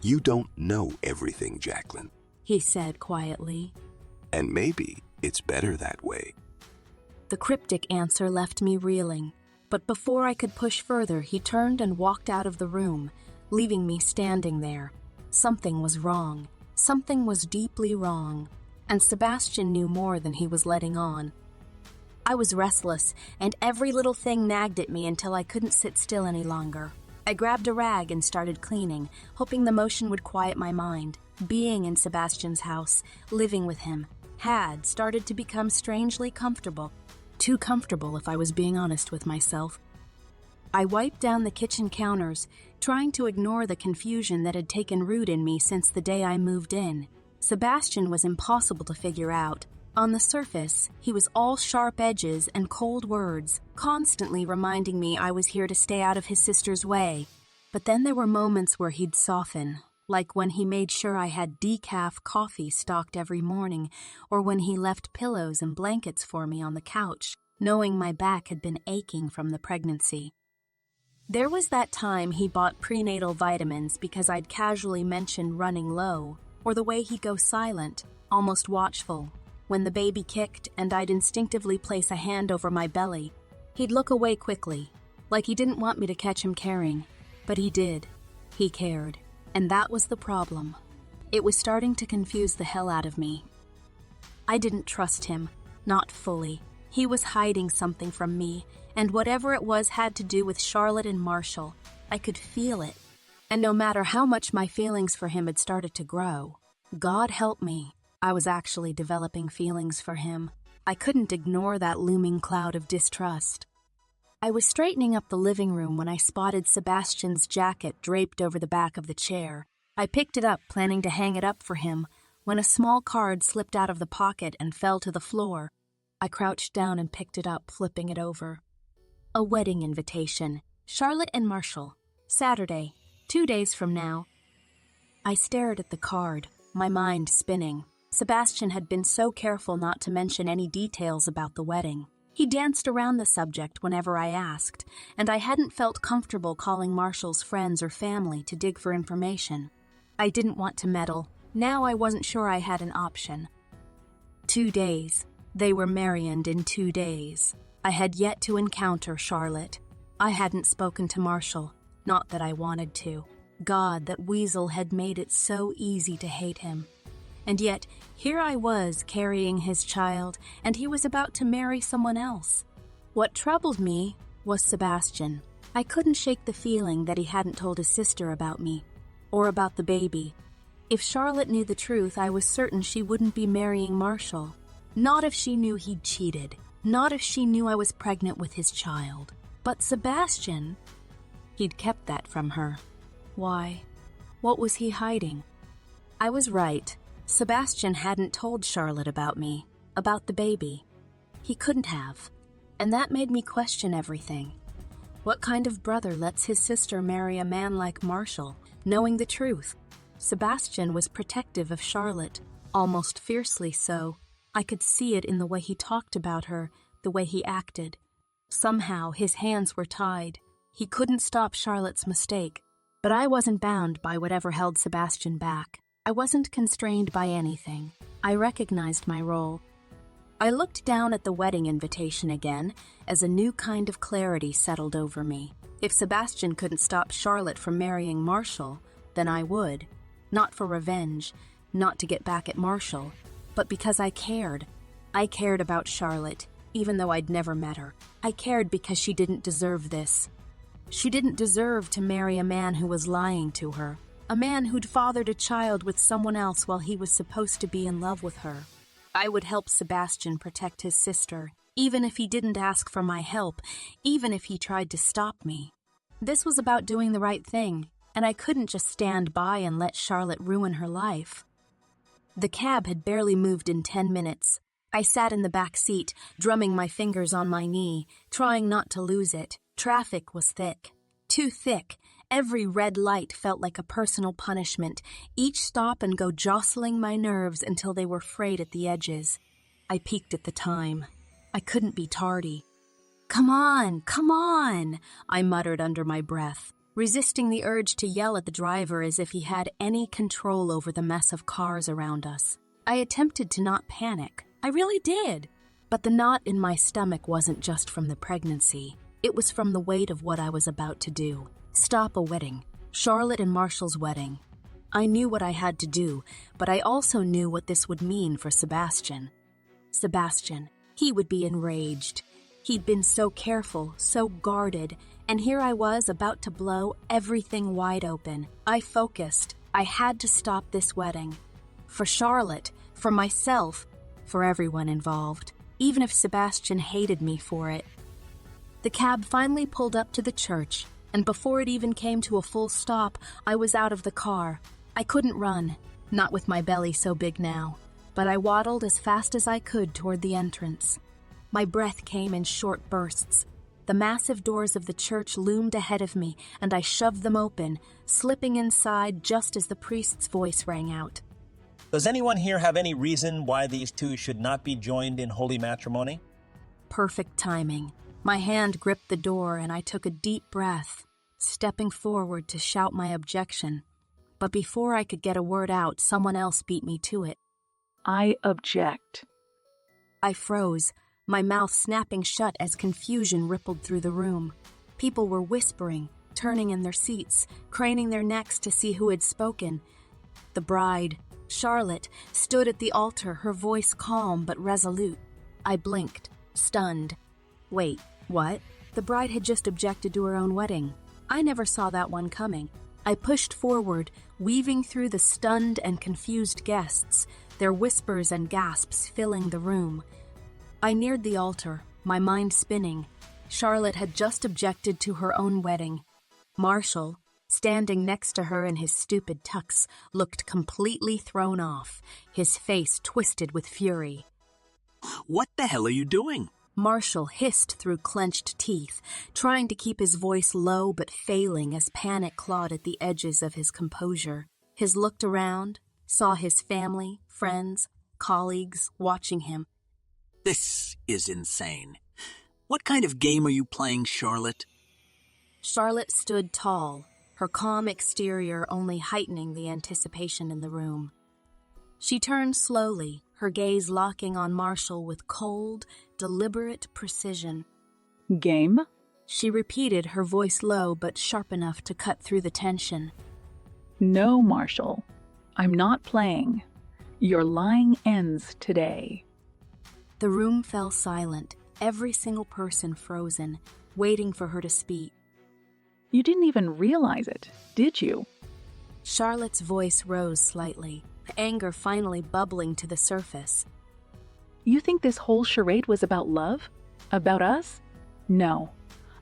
You don't know everything, Jacqueline. He said quietly. And maybe It's better that way. The cryptic answer left me reeling, but before I could push further, he turned and walked out of the room, leaving me standing there. Something was wrong. Something was deeply wrong, and Sebastian knew more than he was letting on. I was restless, and every little thing nagged at me until I couldn't sit still any longer. I grabbed a rag and started cleaning, hoping the motion would quiet my mind. Being in Sebastian's house, living with him, had started to become strangely comfortable. Too comfortable, if I was being honest with myself. I wiped down the kitchen counters, trying to ignore the confusion that had taken root in me since the day I moved in. Sebastian was impossible to figure out. On the surface, he was all sharp edges and cold words, constantly reminding me I was here to stay out of his sister's way. But then there were moments where he'd soften, like when he made sure I had decaf coffee stocked every morning, or when he left pillows and blankets for me on the couch, knowing my back had been aching from the pregnancy. There was that time he bought prenatal vitamins because I'd casually mentioned running low, or the way he'd go silent, almost watchful. When the baby kicked and I'd instinctively place a hand over my belly, he'd look away quickly, like he didn't want me to catch him caring. But he did. He cared. And that was the problem. It was starting to confuse the hell out of me. I didn't trust him, not fully. He was hiding something from me, and whatever it was had to do with Charlotte and Marshall. I could feel it. And no matter how much my feelings for him had started to grow, God help me, I was actually developing feelings for him. I couldn't ignore that looming cloud of distrust. I was straightening up the living room when I spotted Sebastian's jacket draped over the back of the chair. I picked it up, planning to hang it up for him, when a small card slipped out of the pocket and fell to the floor. I crouched down and picked it up, flipping it over. A wedding invitation. Charlotte and Marshall. Saturday, 2 days from now. I stared at the card, my mind spinning. Sebastian had been so careful not to mention any details about the wedding. He danced around the subject whenever I asked, and I hadn't felt comfortable calling Marshall's friends or family to dig for information. I didn't want to meddle. Now I wasn't sure I had an option. 2 days. They were marrying in 2 days. I had yet to encounter Charlotte. I hadn't spoken to Marshall, not that I wanted to. God, that weasel had made it so easy to hate him. And yet, here I was carrying his child, and he was about to marry someone else. What troubled me was Sebastian. I couldn't shake the feeling that he hadn't told his sister about me, or about the baby. If Charlotte knew the truth, I was certain she wouldn't be marrying Marshall. Not if she knew he'd cheated. Not if she knew I was pregnant with his child. But Sebastian, he'd kept that from her. Why? What was he hiding? I was right. Sebastian hadn't told Charlotte about me, about the baby. He couldn't have, and that made me question everything. What kind of brother lets his sister marry a man like Marshall, knowing the truth? Sebastian was protective of Charlotte, almost fiercely so. I could see it in the way he talked about her, the way he acted. Somehow his hands were tied. He couldn't stop Charlotte's mistake. But I wasn't bound by whatever held Sebastian back. I wasn't constrained by anything. I recognized my role. I looked down at the wedding invitation again as a new kind of clarity settled over me. If Sebastian couldn't stop Charlotte from marrying Marshall, then I would. Not for revenge, not to get back at Marshall, but because I cared. I cared about Charlotte, even though I'd never met her. I cared because she didn't deserve this. She didn't deserve to marry a man who was lying to her. A man who'd fathered a child with someone else while he was supposed to be in love with her. I would help Sebastian protect his sister, even if he didn't ask for my help, even if he tried to stop me. This was about doing the right thing, and I couldn't just stand by and let Charlotte ruin her life. The cab had barely moved in 10 minutes. I sat in the back seat, drumming my fingers on my knee, trying not to lose it. Traffic was thick. Too thick. Every red light felt like a personal punishment, each stop and go jostling my nerves until they were frayed at the edges. I peeked at the time. I couldn't be tardy. Come on, I muttered under my breath, resisting the urge to yell at the driver as if he had any control over the mess of cars around us. I attempted to not panic, I really did. But the knot in my stomach wasn't just from the pregnancy. It was from the weight of what I was about to do. Stop a wedding. Charlotte and Marshall's wedding. I knew what I had to do, but I also knew what this would mean for Sebastian. Sebastian, he would be enraged. He'd been so careful, so guarded, and here I was about to blow everything wide open. I focused. I had to stop this wedding. For Charlotte, for myself, for everyone involved, even if Sebastian hated me for it. The cab finally pulled up to the church, and before it even came to a full stop, I was out of the car. I couldn't run, not with my belly so big now, but I waddled as fast as I could toward the entrance. My breath came in short bursts. The massive doors of the church loomed ahead of me, and I shoved them open, slipping inside just as the priest's voice rang out. Does anyone here have any reason why these two should not be joined in holy matrimony? Perfect timing. My hand gripped the door and I took a deep breath, stepping forward to shout my objection. But before I could get a word out, someone else beat me to it. I object. I froze, my mouth snapping shut as confusion rippled through the room. People were whispering, turning in their seats, craning their necks to see who had spoken. The bride, Charlotte, stood at the altar, her voice calm but resolute. I blinked, stunned. Wait, what? The bride had just objected to her own wedding. I never saw that one coming. I pushed forward, weaving through the stunned and confused guests, their whispers and gasps filling the room. I neared the altar, my mind spinning. Charlotte had just objected to her own wedding. Marshall, standing next to her in his stupid tux, looked completely thrown off, his face twisted with fury. What the hell are you doing? Marshall hissed through clenched teeth, trying to keep his voice low but failing as panic clawed at the edges of his composure. He looked around, saw his family, friends, colleagues watching him. This is insane. What kind of game are you playing, Charlotte? Charlotte stood tall, her calm exterior only heightening the anticipation in the room. She turned slowly, her gaze locking on Marshall with cold, deliberate precision. Game? She repeated, her voice low but sharp enough to cut through the tension. No, Marshall. I'm not playing. Your lying ends today. The room fell silent, every single person frozen, waiting for her to speak. You didn't even realize it, did you? Charlotte's voice rose slightly, anger finally bubbling to the surface. You think this whole charade was about love? About us? No.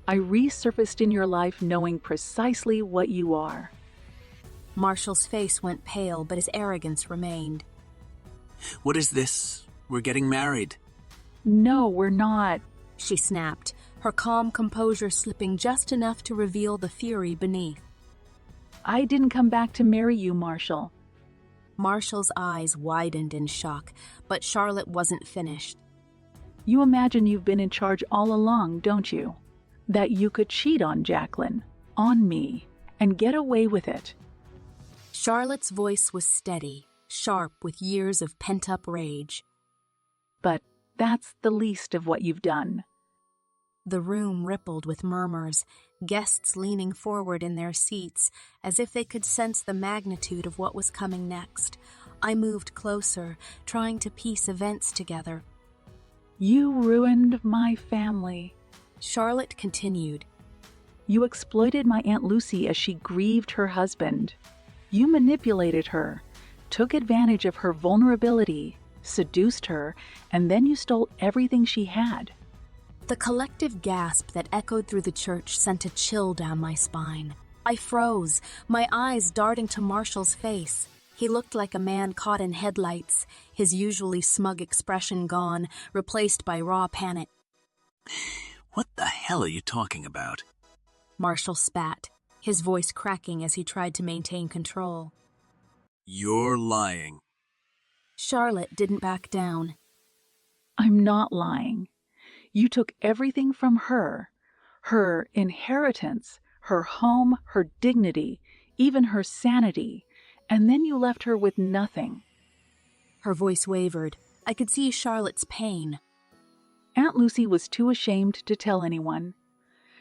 I resurfaced in your life knowing precisely what you are. Marshall's face went pale, but his arrogance remained. What is this? We're getting married. No, we're not. She snapped, her calm composure slipping just enough to reveal the fury beneath. I didn't come back to marry you, Marshall. Marshall's eyes widened in shock, but Charlotte wasn't finished. You imagine you've been in charge all along, don't you? That you could cheat on Jacqueline, on me, and get away with it. Charlotte's voice was steady, sharp with years of pent-up rage. But that's the least of what you've done. The room rippled with murmurs, guests leaning forward in their seats, as if they could sense the magnitude of what was coming next. I moved closer, trying to piece events together. You ruined my family. Charlotte continued. You exploited my Aunt Lucy as she grieved her husband. You manipulated her, took advantage of her vulnerability, seduced her, and then you stole everything she had. The collective gasp that echoed through the church sent a chill down my spine. I froze, my eyes darting to Marshall's face. He looked like a man caught in headlights, his usually smug expression gone, replaced by raw panic. What the hell are you talking about? Marshall spat, his voice cracking as he tried to maintain control. You're lying. Charlotte didn't back down. I'm not lying. You took everything from her inheritance, her home, her dignity, even her sanity, and then you left her with nothing. Her voice wavered, I could see Charlotte's pain. Aunt Lucy was too ashamed to tell anyone.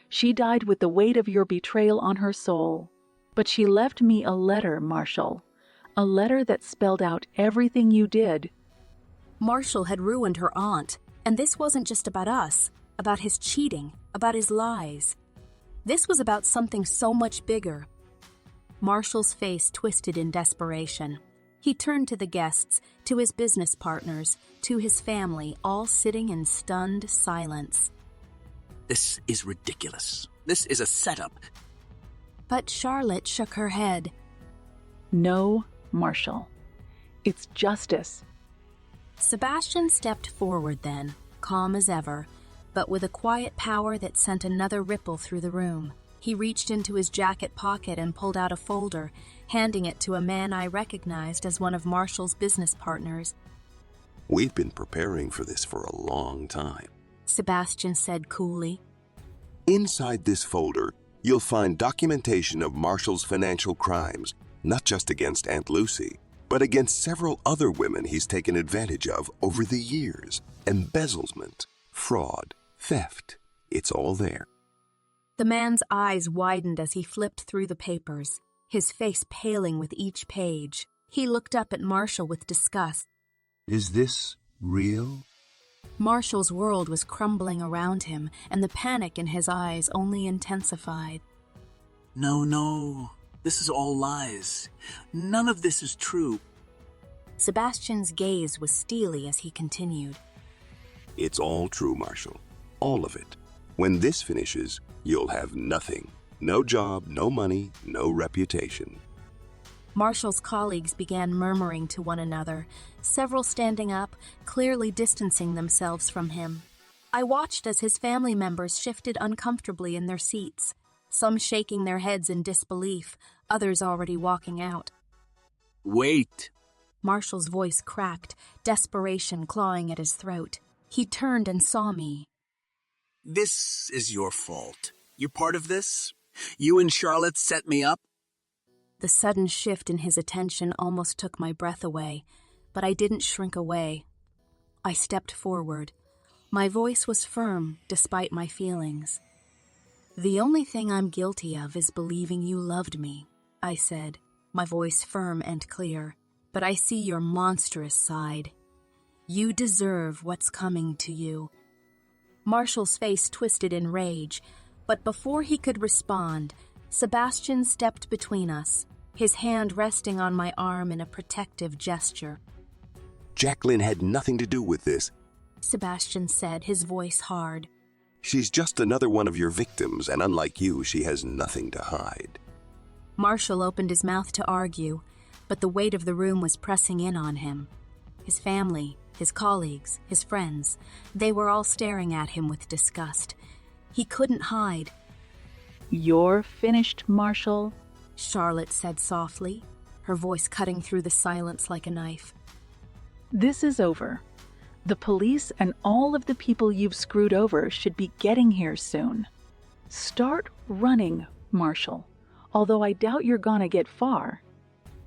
She died with the weight of your betrayal on her soul. But she left me a letter, Marshall. A letter that spelled out everything you did. Marshall had ruined her aunt, and this wasn't just about us, about his cheating, about his lies. This was about something so much bigger. Marshall's face twisted in desperation. He turned to the guests, to his business partners, to his family, all sitting in stunned silence. This is ridiculous. This is a setup. But Charlotte shook her head. No, Marshall. It's justice. Sebastian stepped forward then, calm as ever, but with a quiet power that sent another ripple through the room. He reached into his jacket pocket and pulled out a folder, handing it to a man I recognized as one of Marshall's business partners. We've been preparing for this for a long time. Sebastian said coolly. Inside this folder, you'll find documentation of Marshall's financial crimes, not just against Aunt Lucy, but against several other women he's taken advantage of over the years. Embezzlement, fraud, theft. It's all there. The man's eyes widened as he flipped through the papers, his face paling with each page. He looked up at Marshall with disgust. Is this real? Marshall's world was crumbling around him, and the panic in his eyes only intensified. No. This is all lies. None of this is true. Sebastian's gaze was steely as he continued. It's all true, Marshall. All of it. When this finishes, you'll have nothing. No job, no money, no reputation. Marshall's colleagues began murmuring to one another, several standing up, clearly distancing themselves from him. I watched as his family members shifted uncomfortably in their seats, some shaking their heads in disbelief, others already walking out. Wait. Marshall's voice cracked, desperation clawing at his throat. He turned and saw me. This is your fault. You're part of this? You and Charlotte set me up? The sudden shift in his attention almost took my breath away, but I didn't shrink away. I stepped forward. My voice was firm, despite my feelings. The only thing I'm guilty of is believing you loved me, I said, my voice firm and clear. But I see your monstrous side. You deserve what's coming to you. Marshall's face twisted in rage, but before he could respond, Sebastian stepped between us, his hand resting on my arm in a protective gesture. Jacqueline had nothing to do with this, Sebastian said, his voice hard. She's just another one of your victims, and unlike you, she has nothing to hide. Marshall opened his mouth to argue, but the weight of the room was pressing in on him. His family, his colleagues, his friends, they were all staring at him with disgust. He couldn't hide. You're finished, Marshall, Charlotte said softly, her voice cutting through the silence like a knife. This is over. The police and all of the people you've screwed over should be getting here soon. Start running, Marshall, although I doubt you're gonna get far.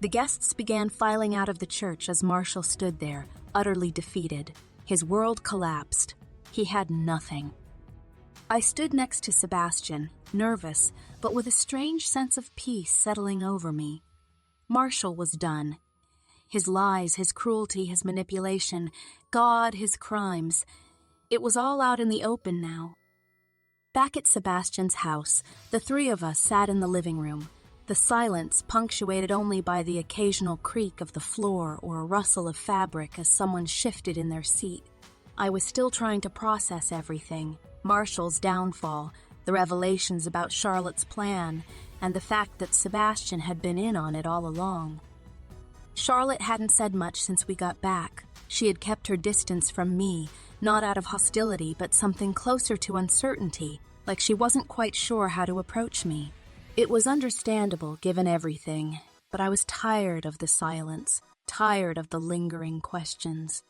The guests began filing out of the church as Marshall stood there, utterly defeated. His world collapsed. He had nothing. I stood next to Sebastian, nervous, but with a strange sense of peace settling over me. Marshall was done. His lies, his cruelty, his manipulation, God, his crimes. It was all out in the open now. Back at Sebastian's house, the three of us sat in the living room, the silence punctuated only by the occasional creak of the floor or a rustle of fabric as someone shifted in their seat. I was still trying to process everything, Marshall's downfall, the revelations about Charlotte's plan, and the fact that Sebastian had been in on it all along. Charlotte hadn't said much since we got back. She had kept her distance from me, not out of hostility, but something closer to uncertainty, like she wasn't quite sure how to approach me. It was understandable, given everything, but I was tired of the silence, tired of the lingering questions.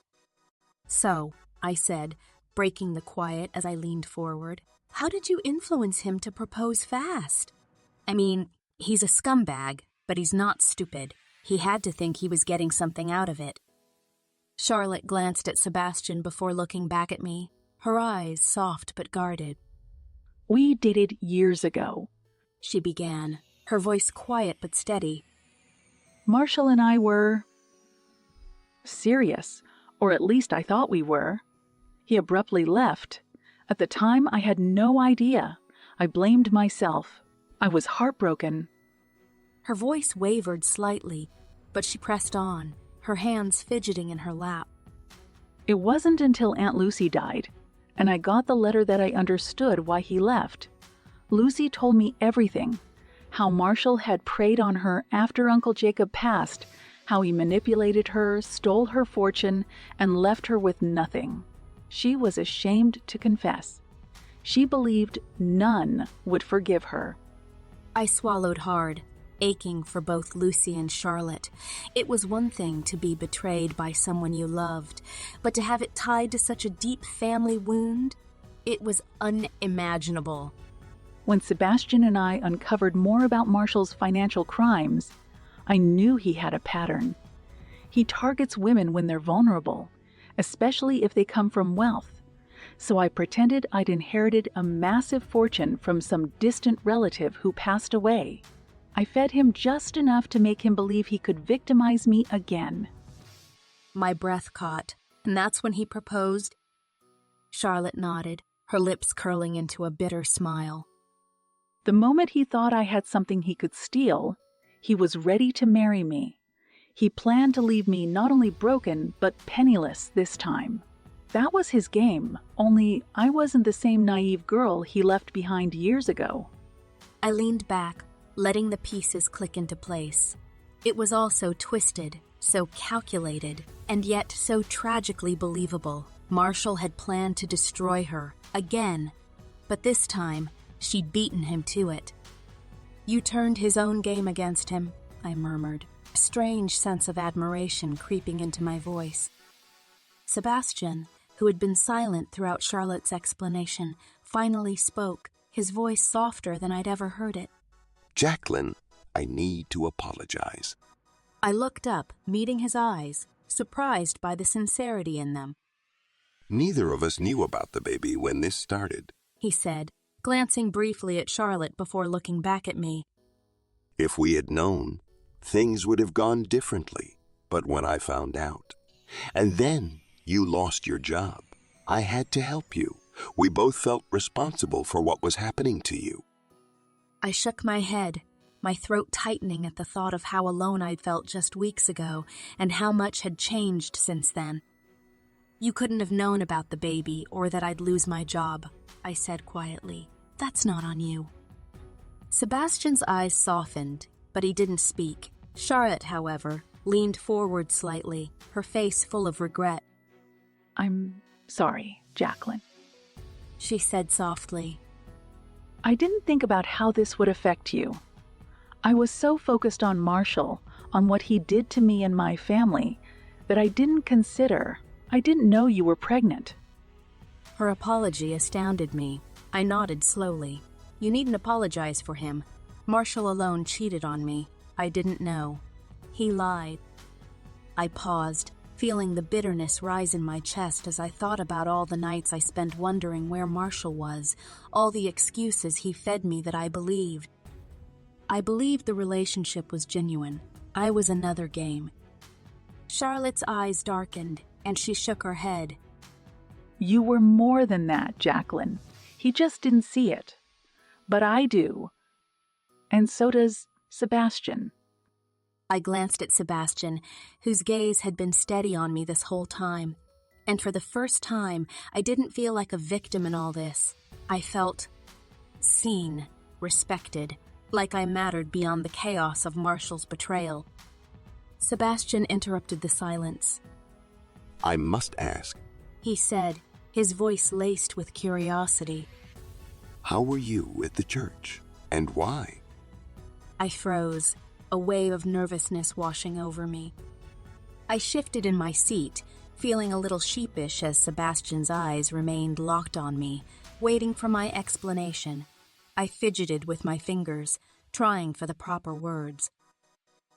So, I said, breaking the quiet as I leaned forward, how did you influence him to propose fast? I mean, he's a scumbag, but he's not stupid. He had to think he was getting something out of it. Charlotte glanced at Sebastian before looking back at me, her eyes soft but guarded. We dated years ago, She began, her voice quiet but steady. Marshall and I were serious, or at least I thought we were. He abruptly left. At the time, I had no idea. I blamed myself. I was heartbroken. Her voice wavered slightly, but she pressed on, her hands fidgeting in her lap. It wasn't until Aunt Lucy died, and I got the letter that I understood why he left. Lucy told me everything. How Marshall had preyed on her after Uncle Jacob passed, how he manipulated her, stole her fortune, and left her with nothing. She was ashamed to confess. She believed none would forgive her. I swallowed hard, aching for both Lucy and Charlotte. It was one thing to be betrayed by someone you loved, but to have it tied to such a deep family wound, it was unimaginable. When Sebastian and I uncovered more about Marshall's financial crimes, I knew he had a pattern. He targets women when they're vulnerable, especially if they come from wealth. So I pretended I'd inherited a massive fortune from some distant relative who passed away. I fed him just enough to make him believe he could victimize me again. My breath caught, and that's when he proposed. Charlotte nodded, her lips curling into a bitter smile. The moment he thought I had something he could steal, he was ready to marry me. He planned to leave me not only broken, but penniless this time. That was his game, only I wasn't the same naive girl he left behind years ago. I leaned back, letting the pieces click into place. It was all so twisted, so calculated, and yet so tragically believable. Marshall had planned to destroy her, again, but this time, she'd beaten him to it. You turned his own game against him, I murmured, a strange sense of admiration creeping into my voice. Sebastian, who had been silent throughout Charlotte's explanation, finally spoke, his voice softer than I'd ever heard it. Jacqueline, I need to apologize. I looked up, meeting his eyes, surprised by the sincerity in them. Neither of us knew about the baby when this started. He said, glancing briefly at Charlotte before looking back at me. If we had known, things would have gone differently. But when I found out, and then you lost your job, I had to help you. We both felt responsible for what was happening to you. I shook my head, my throat tightening at the thought of how alone I'd felt just weeks ago and how much had changed since then. You couldn't have known about the baby or that I'd lose my job, I said quietly. That's not on you. Sebastian's eyes softened, but he didn't speak. Charlotte, however, leaned forward slightly, her face full of regret. I'm sorry, Jacqueline, she said softly. I didn't think about how this would affect you. I was so focused on Marshall, on what he did to me and my family, that I didn't know you were pregnant. Her apology astounded me. I nodded slowly. You needn't apologize for him. Marshall alone cheated on me. I didn't know. He lied. I paused, feeling the bitterness rise in my chest as I thought about all the nights I spent wondering where Marshall was, all the excuses he fed me that I believed. I believed the relationship was genuine. I was another game. Charlotte's eyes darkened, and she shook her head. You were more than that, Jacqueline. He just didn't see it. But I do. And so does Sebastian. I glanced at Sebastian, whose gaze had been steady on me this whole time. And for the first time, I didn't feel like a victim in all this. I felt seen, respected, like I mattered beyond the chaos of Marshall's betrayal. Sebastian interrupted the silence. I must ask, He said, his voice laced with curiosity. How were you at the church, and why? I froze, a wave of nervousness washing over me. I shifted in my seat, feeling a little sheepish as Sebastian's eyes remained locked on me, waiting for my explanation. I fidgeted with my fingers, trying for the proper words.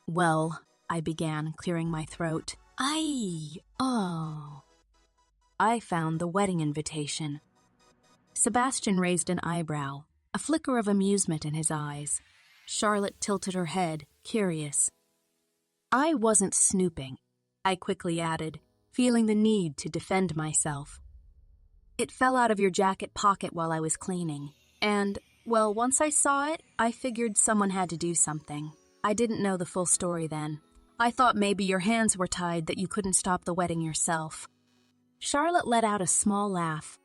Well, I began, clearing my throat. I found the wedding invitation. Sebastian raised an eyebrow, a flicker of amusement in his eyes. Charlotte tilted her head, curious. I wasn't snooping, I quickly added, feeling the need to defend myself. It fell out of your jacket pocket while I was cleaning, and, well, once I saw it, I figured someone had to do something. I didn't know the full story then. I thought maybe your hands were tied that you couldn't stop the wedding yourself. Charlotte let out a small laugh.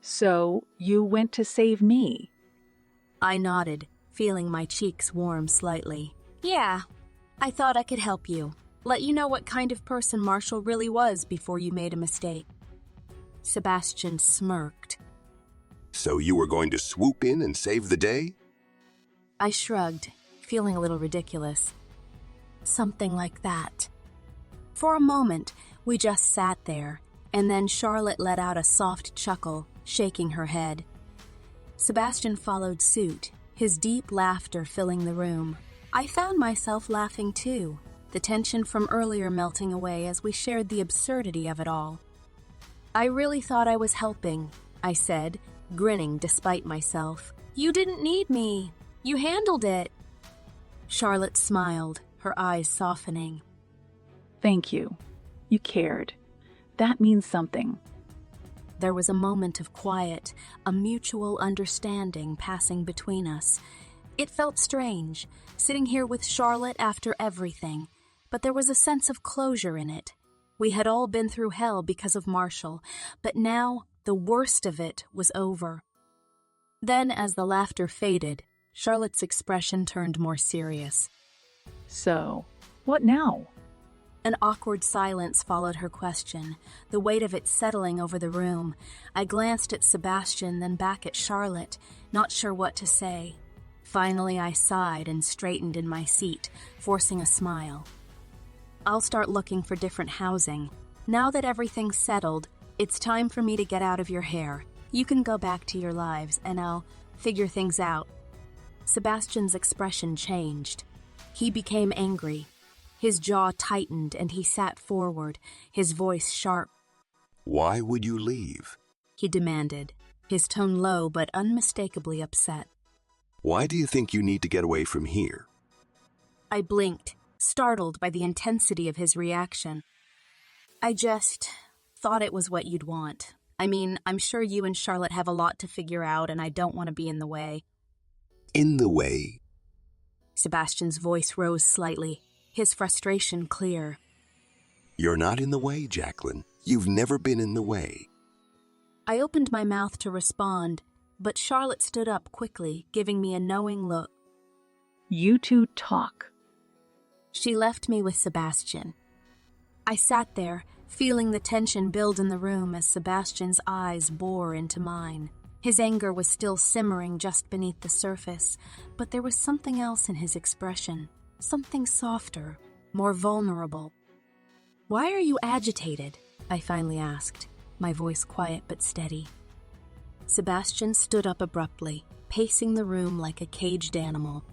So, you went to save me? I nodded, feeling my cheeks warm slightly. Yeah, I thought I could help you. Let you know what kind of person Marshall really was before you made a mistake. Sebastian smirked. So you were going to swoop in and save the day? I shrugged, feeling a little ridiculous. Something like that. For a moment, we just sat there, and then Charlotte let out a soft chuckle, shaking her head. Sebastian followed suit, his deep laughter filling the room. I found myself laughing too, the tension from earlier melting away as we shared the absurdity of it all. I really thought I was helping, I said, grinning despite myself. You didn't need me. You handled it. Charlotte smiled, her eyes softening. Thank you. You cared. That means something. There was a moment of quiet, a mutual understanding passing between us. It felt strange, sitting here with Charlotte after everything, but there was a sense of closure in it. We had all been through hell because of Marshall, but now the worst of it was over. Then, as the laughter faded, Charlotte's expression turned more serious. So, what now? An awkward silence followed her question, the weight of it settling over the room. I glanced at Sebastian, then back at Charlotte, not sure what to say. Finally, I sighed and straightened in my seat, forcing a smile. I'll start looking for different housing. Now that everything's settled, it's time for me to get out of your hair. You can go back to your lives, and I'll figure things out. Sebastian's expression changed. He became angry. His jaw tightened and he sat forward, his voice sharp. Why would you leave? He demanded, his tone low but unmistakably upset. Why do you think you need to get away from here? I blinked, startled by the intensity of his reaction. I just thought it was what you'd want. I mean, I'm sure you and Charlotte have a lot to figure out, and I don't want to be in the way. In the way? Sebastian's voice rose slightly, his frustration clear. You're not in the way, Jacqueline. You've never been in the way. I opened my mouth to respond, but Charlotte stood up quickly, giving me a knowing look. You two talk. She left me with Sebastian. I sat there, feeling the tension build in the room as Sebastian's eyes bore into mine. His anger was still simmering just beneath the surface, but there was something else in his expression, something softer, more vulnerable. Why are you agitated? I finally asked, my voice quiet but steady. Sebastian stood up abruptly, pacing the room like a caged animal.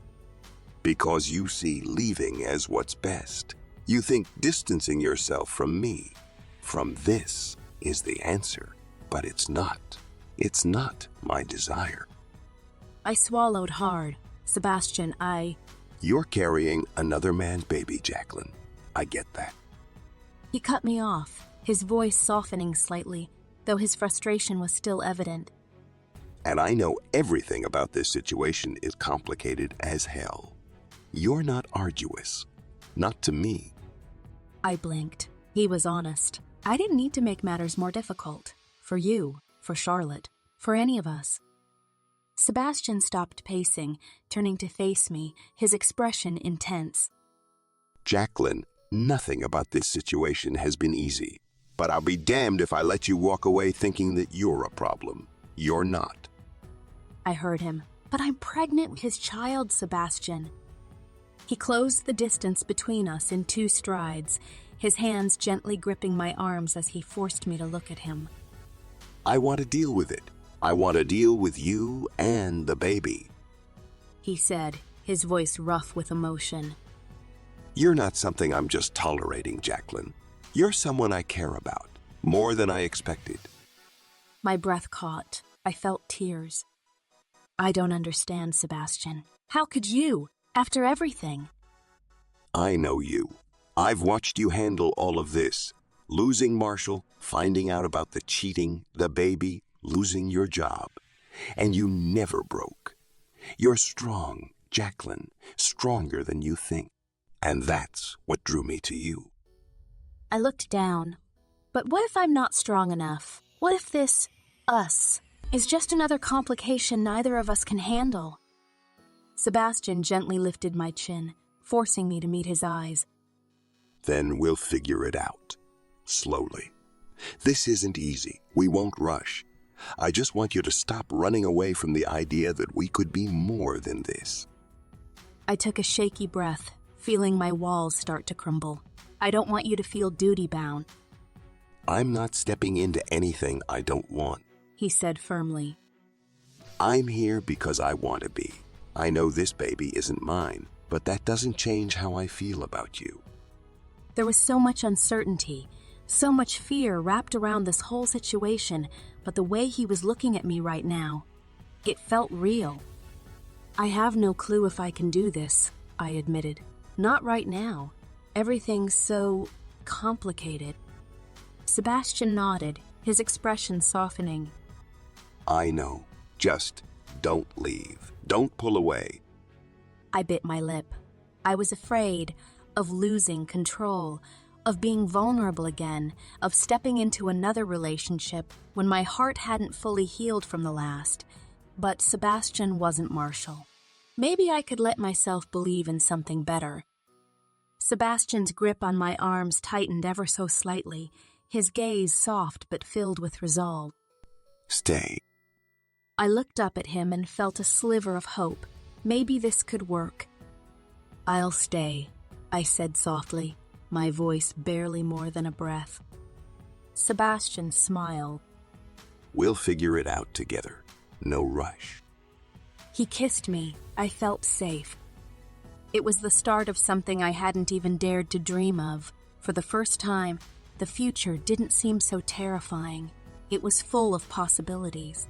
Because you see leaving as what's best. You think distancing yourself from me, from this, is the answer, but it's not. It's not my desire. I swallowed hard. Sebastian, You're carrying another man's baby, Jacqueline. I get that. He cut me off, his voice softening slightly, though his frustration was still evident. And I know everything about this situation is complicated as hell. You're not arduous. Not to me. I blinked. He was honest. I didn't need to make matters more difficult. For you, for Charlotte, for any of us. Sebastian stopped pacing, turning to face me, his expression intense. Jacqueline, nothing about this situation has been easy. But I'll be damned if I let you walk away thinking that you're a problem. You're not. I heard him. But I'm pregnant with his child, Sebastian. He closed the distance between us in 2 strides, his hands gently gripping my arms as he forced me to look at him. I want to deal with it. I want to deal with you and the baby. He said, his voice rough with emotion. You're not something I'm just tolerating, Jacqueline. You're someone I care about, more than I expected. My breath caught. I felt tears. I don't understand, Sebastian. How could you, after everything? I know you. I've watched you handle all of this. Losing Marshall, finding out about the cheating, the baby, losing your job. And you never broke. You're strong, Jacqueline, stronger than you think. And that's what drew me to you. I looked down. But what if I'm not strong enough? What if this, us, is just another complication neither of us can handle? Sebastian gently lifted my chin, forcing me to meet his eyes. Then we'll figure it out. Slowly. This isn't easy. We won't rush. I just want you to stop running away from the idea that we could be more than this. I took a shaky breath, feeling my walls start to crumble. I don't want you to feel duty-bound, I'm not stepping into anything I don't want. he said firmly. I'm here because I want to be. I know this baby isn't mine, but that doesn't change how I feel about you. There was so much uncertainty, so much fear wrapped around this whole situation, but the way he was looking at me right now, it felt real. I have no clue if I can do this, I admitted. Not right now. Everything's so complicated. Sebastian nodded, his expression softening. I know. Just don't leave. Don't pull away. I bit my lip. I was afraid of losing control, of being vulnerable again, of stepping into another relationship when my heart hadn't fully healed from the last. But Sebastian wasn't Marshall. Maybe I could let myself believe in something better. Sebastian's grip on my arms tightened ever so slightly, his gaze soft but filled with resolve. Stay. I looked up at him and felt a sliver of hope. Maybe this could work. I'll stay, I said softly, my voice barely more than a breath. Sebastian smiled. We'll figure it out together. No rush. He kissed me. I felt safe. It was the start of something I hadn't even dared to dream of. For the first time, the future didn't seem so terrifying. It was full of possibilities.